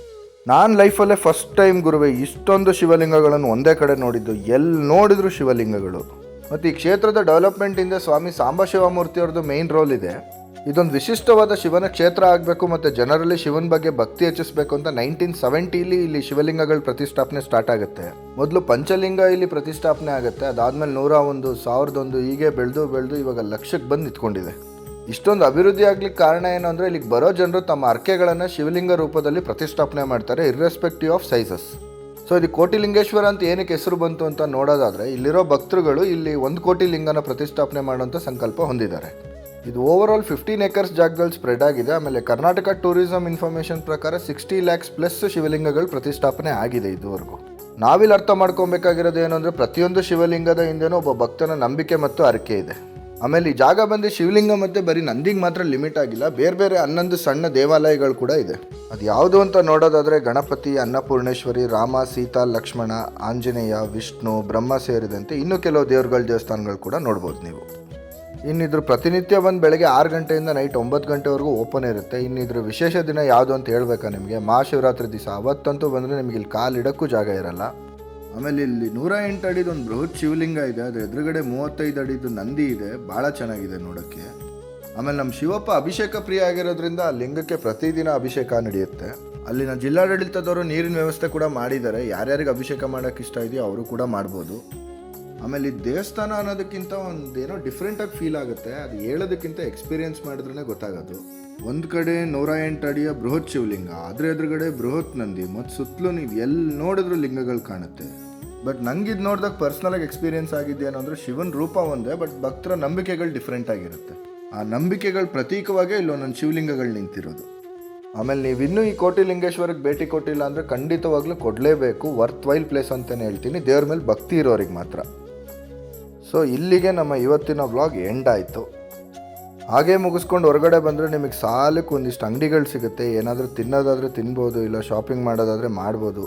ನಾನು ಲೈಫಲ್ಲೇ ಫಸ್ಟ್ ಟೈಮ್ ಗುರುವೆ ಇಷ್ಟೊಂದು ಶಿವಲಿಂಗಗಳನ್ನು ಒಂದೇ ಕಡೆ ನೋಡಿದ್ದು. ಎಲ್ಲಿ ನೋಡಿದ್ರು ಶಿವಲಿಂಗಗಳು. ಮತ್ತು ಈ ಕ್ಷೇತ್ರದ ಡೆವಲಪ್ಮೆಂಟಿಂದ ಸ್ವಾಮಿ ಸಾಂಬ ಶಿವಮೂರ್ತಿಯವ್ರದ್ದು ಮೇನ್ ರೋಲ್ ಇದೆ. ಇದೊಂದು ವಿಶಿಷ್ಟವಾದ ಶಿವನ ಕ್ಷೇತ್ರ ಆಗಬೇಕು ಮತ್ತು ಜನರಲ್ಲಿ ಶಿವನ ಬಗ್ಗೆ ಭಕ್ತಿ ಹೆಚ್ಚಿಸಬೇಕು ಅಂತ 1970 ಇಲ್ಲಿ ಶಿವಲಿಂಗಗಳ ಪ್ರತಿಷ್ಠಾಪನೆ ಸ್ಟಾರ್ಟ್ ಆಗುತ್ತೆ. ಮೊದಲು ಪಂಚಲಿಂಗ ಇಲ್ಲಿ ಪ್ರತಿಷ್ಠಾಪನೆ ಆಗುತ್ತೆ. ಅದಾದಮೇಲೆ 101, 1001 ಹೀಗೆ ಬೆಳೆದು ಇವಾಗ ಲಕ್ಷಕ್ಕೆ ಬಂದು ನಿಂತ್ಕೊಂಡಿದೆ. ಇಷ್ಟೊಂದು ಅಭಿವೃದ್ಧಿ ಆಗ್ಲಿಕ್ಕೆ ಕಾರಣ ಏನು ಅಂದರೆ, ಇಲ್ಲಿಗೆ ಬರೋ ಜನರು ತಮ್ಮ ಅರ್ಕೆಗಳನ್ನು ಶಿವಲಿಂಗ ರೂಪದಲ್ಲಿ ಪ್ರತಿಷ್ಠಾಪನೆ ಮಾಡ್ತಾರೆ, ಇರ್ರೆಸ್ಪೆಕ್ಟಿವ್ ಆಫ್ ಸೈಜಸ್. ಸೊ ಇದು ಕೋಟಿಲಿಂಗೇಶ್ವರ ಅಂತ ಏನಕ್ಕೆ ಹೆಸರು ಬಂತು ಅಂತ ನೋಡೋದಾದರೆ, ಇಲ್ಲಿರೋ ಭಕ್ತರುಗಳು ಇಲ್ಲಿ 1 ಕೋಟಿ ಲಿಂಗನ ಪ್ರತಿಷ್ಠಾಪನೆ ಮಾಡುವಂಥ ಸಂಕಲ್ಪ ಹೊಂದಿದ್ದಾರೆ. ಇದು ಓವರ್ ಆಲ್ 15 ಎಕರ್ಸ್ ಜಾಗದಲ್ಲಿ ಸ್ಪ್ರೆಡ್ ಆಗಿದೆ. ಆಮೇಲೆ ಕರ್ನಾಟಕ ಟೂರಿಸಂ ಇನ್ಫಾರ್ಮೇಷನ್ ಪ್ರಕಾರ 60 lakhs ಪ್ಲಸ್ ಶಿವಲಿಂಗಗಳು ಪ್ರತಿಷ್ಠಾಪನೆ ಆಗಿದೆ ಇದುವರೆಗೂ. ನಾವಿಲ್ಲಿ ಅರ್ಥ ಮಾಡ್ಕೊಬೇಕಾಗಿರೋದು ಏನು ಅಂದರೆ, ಪ್ರತಿಯೊಂದು ಶಿವಲಿಂಗದ ಹಿಂದೆನೂ ಒಬ್ಬ ಭಕ್ತನ ನಂಬಿಕೆ ಮತ್ತು ಅರಿಕೆ ಇದೆ. ಆಮೇಲೆ ಈ ಜಾಗ ಬಂದು ಶಿವಲಿಂಗ ಮತ್ತು ಬರೀ ನಂದಿಗೆ ಮಾತ್ರ ಲಿಮಿಟ್ ಆಗಿಲ್ಲ, ಬೇರೆ ಬೇರೆ 11 ಸಣ್ಣ ದೇವಾಲಯಗಳು ಕೂಡ ಇದೆ. ಅದು ಯಾವುದು ಅಂತ ನೋಡೋದಾದರೆ ಗಣಪತಿ, ಅನ್ನಪೂರ್ಣೇಶ್ವರಿ, ರಾಮ, ಸೀತಾ, ಲಕ್ಷ್ಮಣ, ಆಂಜನೇಯ, ವಿಷ್ಣು, ಬ್ರಹ್ಮ ಸೇರಿದಂತೆ ಇನ್ನೂ ಕೆಲವು ದೇವರುಗಳ ದೇವಸ್ಥಾನಗಳು ಕೂಡ ನೋಡ್ಬೋದು ನೀವು. ಇನ್ನಿದ್ರ ಪ್ರತಿನಿತ್ಯ ಬಂದು ಬೆಳಗ್ಗೆ 6 ಗಂಟೆಯಿಂದ ನೈಟ್ 9 ಗಂಟೆವರೆಗೂ ಓಪನ್ ಇರುತ್ತೆ. ಇನ್ನಿದ್ರ ವಿಶೇಷ ದಿನ ಯಾವುದು ಅಂತ ಹೇಳ್ಬೇಕಾ ನಿಮಗೆ, ಮಹಾಶಿವರಾತ್ರಿ ದಿವಸ. ಅವತ್ತಂತೂ ಬಂದರೆ ನಿಮಗೆ ಇಲ್ಲಿ ಕಾಲಿಡೋಕ್ಕೂ ಜಾಗ ಇರಲ್ಲ. ಆಮೇಲೆ ಇಲ್ಲಿ 108 ಅಡಿದು ಒಂದು ಬೃಹತ್ ಶಿವಲಿಂಗ ಇದೆ. ಅದ್ರ ಎದುರುಗಡೆ 35 ಅಡಿದು ನಂದಿ ಇದೆ, ಭಾಳ ಚೆನ್ನಾಗಿದೆ ನೋಡೋಕ್ಕೆ. ಆಮೇಲೆ ನಮ್ಮ ಶಿವಪ್ಪ ಅಭಿಷೇಕ ಪ್ರಿಯ ಆಗಿರೋದ್ರಿಂದ ಆ ಲಿಂಗಕ್ಕೆ ಪ್ರತಿದಿನ ಅಭಿಷೇಕ ನಡೆಯುತ್ತೆ. ಅಲ್ಲಿನ ಜಿಲ್ಲಾಡಳಿತದವರು ನೀರಿನ ವ್ಯವಸ್ಥೆ ಕೂಡ ಮಾಡಿದ್ದಾರೆ. ಯಾರ್ಯಾರಿಗೆ ಅಭಿಷೇಕ ಮಾಡೋಕ್ಕೆ ಇಷ್ಟ ಇದೆಯೋ ಅವರು ಕೂಡ ಮಾಡ್ಬೋದು. ಆಮೇಲೆ ಈ ದೇವಸ್ಥಾನ ಅನ್ನೋದಕ್ಕಿಂತ ಒಂದೇನೋ ಡಿಫ್ರೆಂಟಾಗಿ ಫೀಲ್ ಆಗುತ್ತೆ. ಅದು ಹೇಳೋದಕ್ಕಿಂತ ಎಕ್ಸ್ಪೀರಿಯೆನ್ಸ್ ಮಾಡಿದ್ರೇ ಗೊತ್ತಾಗೋದು. ಒಂದು ಕಡೆ 108 ಅಡಿಯ ಬೃಹತ್ ಶಿವಲಿಂಗ, ಅದ್ರ ಎದುರುಗಡೆ ಬೃಹತ್ ನಂದಿ, ಮತ್ತು ಸುತ್ತಲೂ ನೀವು ಎಲ್ಲಿ ನೋಡಿದ್ರು ಲಿಂಗಗಳು ಕಾಣುತ್ತೆ. ಬಟ್ ನಂಗೆ ಇದು ನೋಡಿದಾಗ ಪರ್ಸ್ನಲಾಗಿ ಎಕ್ಸ್ಪೀರಿಯೆನ್ಸ್ ಆಗಿದ್ದೇನು ಅಂದರೆ, ಶಿವನ ರೂಪ ಒಂದೇ, ಬಟ್ ಭಕ್ತರ ನಂಬಿಕೆಗಳು ಡಿಫ್ರೆಂಟ್ ಆಗಿರುತ್ತೆ. ಆ ನಂಬಿಕೆಗಳ ಪ್ರತೀಕವಾಗೇ ಇಲ್ಲೊಂದೊಂದು ಶಿವಲಿಂಗಗಳು ನಿಂತಿರೋದು. ಆಮೇಲೆ ನೀವಿನ್ನೂ ಈ ಕೋಟಿಲಿಂಗೇಶ್ವರಕ್ಕೆ ಭೇಟಿ ಕೊಟ್ಟಿಲ್ಲ ಅಂದರೆ ಖಂಡಿತವಾಗ್ಲೂ ಕೊಡಲೇಬೇಕು. ವರ್ತ್ ವೈಲ್ ಪ್ಲೇಸ್ ಅಂತಲೇ ಹೇಳ್ತೀನಿ, ದೇವ್ರ ಮೇಲೆ ಭಕ್ತಿ ಇರೋರಿಗೆ ಮಾತ್ರ. ಸೊ ಇಲ್ಲಿಗೆ ನಮ್ಮ ಇವತ್ತಿನ ವ್ಲಾಗ್ ಎಂಡ್ ಆಯಿತು. ಹಾಗೆ ಮುಗಿಸ್ಕೊಂಡು ಹೊರಗಡೆ ಬಂದರೆ ನಿಮಗೆ ಸಾಲಕ್ಕೆ ಒಂದಿಷ್ಟು ಅಂಗಡಿಗಳು ಸಿಗುತ್ತೆ. ಏನಾದರೂ ತಿನ್ನೋದಾದರೆ ತಿನ್ಬೋದು, ಇಲ್ಲ ಶಾಪಿಂಗ್ ಮಾಡೋದಾದರೆ ಮಾಡ್ಬೋದು.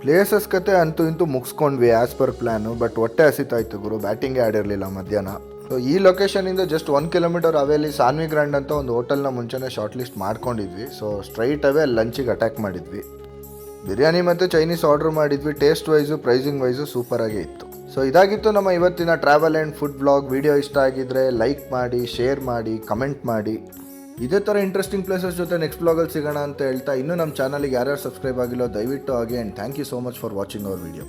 ಪ್ಲೇಸಸ್ ಕತೆ ಅಂತೂ ಇಂತೂ ಮುಗಿಸ್ಕೊಂಡ್ವಿ ಆ್ಯಸ್ ಪರ್ ಪ್ಲ್ಯಾನು. ಬಟ್ ಹೊಟ್ಟೆ ಹಸಿತಾಯಿತು ಗುರು, ಬ್ಯಾಟಿಂಗೇ ಆಡಿರಲಿಲ್ಲ ಮಧ್ಯಾಹ್ನ. ಸೊ ಈ ಲೊಕೇಶನಿಂದ just 1 kilometre Haveli Saanvi grand ಅಂತ ಒಂದು ಹೋಟೆಲ್ನ ಮುಂಚೆನೇ ಶಾರ್ಟ್ ಲಿಸ್ಟ್ ಮಾಡ್ಕೊಂಡಿದ್ವಿ. ಸೊ ಸ್ಟ್ರೈಟ್ ಅವೇ ಲಂಚಿಗೆ ಅಟ್ಯಾಕ್ ಮಾಡಿದ್ವಿ. ಬಿರಿಯಾನಿ ಮತ್ತು ಚೈನೀಸ್ ಆರ್ಡ್ರ್ ಮಾಡಿದ್ವಿ. ಟೇಸ್ಟ್ ವೈಸು, ಪ್ರೈಸಿಂಗ್ ವೈಸು ಸೂಪರಾಗೇ ಇತ್ತು. ಸೊ ಇದಾಗಿತ್ತು ನಮ್ಮ ಇವತ್ತಿನ travel and food vlog. Video ಇಷ್ಟ ಆಗಿದ್ದರೆ ಲೈಕ್ ಮಾಡಿ, ಶೇರ್ ಮಾಡಿ, ಕಮೆಂಟ್ ಮಾಡಿ. ಇದೇ ಥರ ಇಂಟ್ರೆಸ್ಟಿಂಗ್ ಪ್ಲೇಸಸ್ ಜೊತೆ ನೆಕ್ಸ್ಟ್ ವ್ಲಾಗಲ್ಲಿ ಸಿಗೋಣ ಅಂತ ಹೇಳ್ತಾ, ಇನ್ನೂ ನಮ್ಮ ಚಾನಲ್ಗೆ ಯಾರ್ಯಾರು ಸಬ್ಸ್ಕ್ರೈಬ್ ಆಗಿಲ್ಲೋ ದಯವಿಟ್ಟು ಆಗಿ. And thank you so much for watching our video.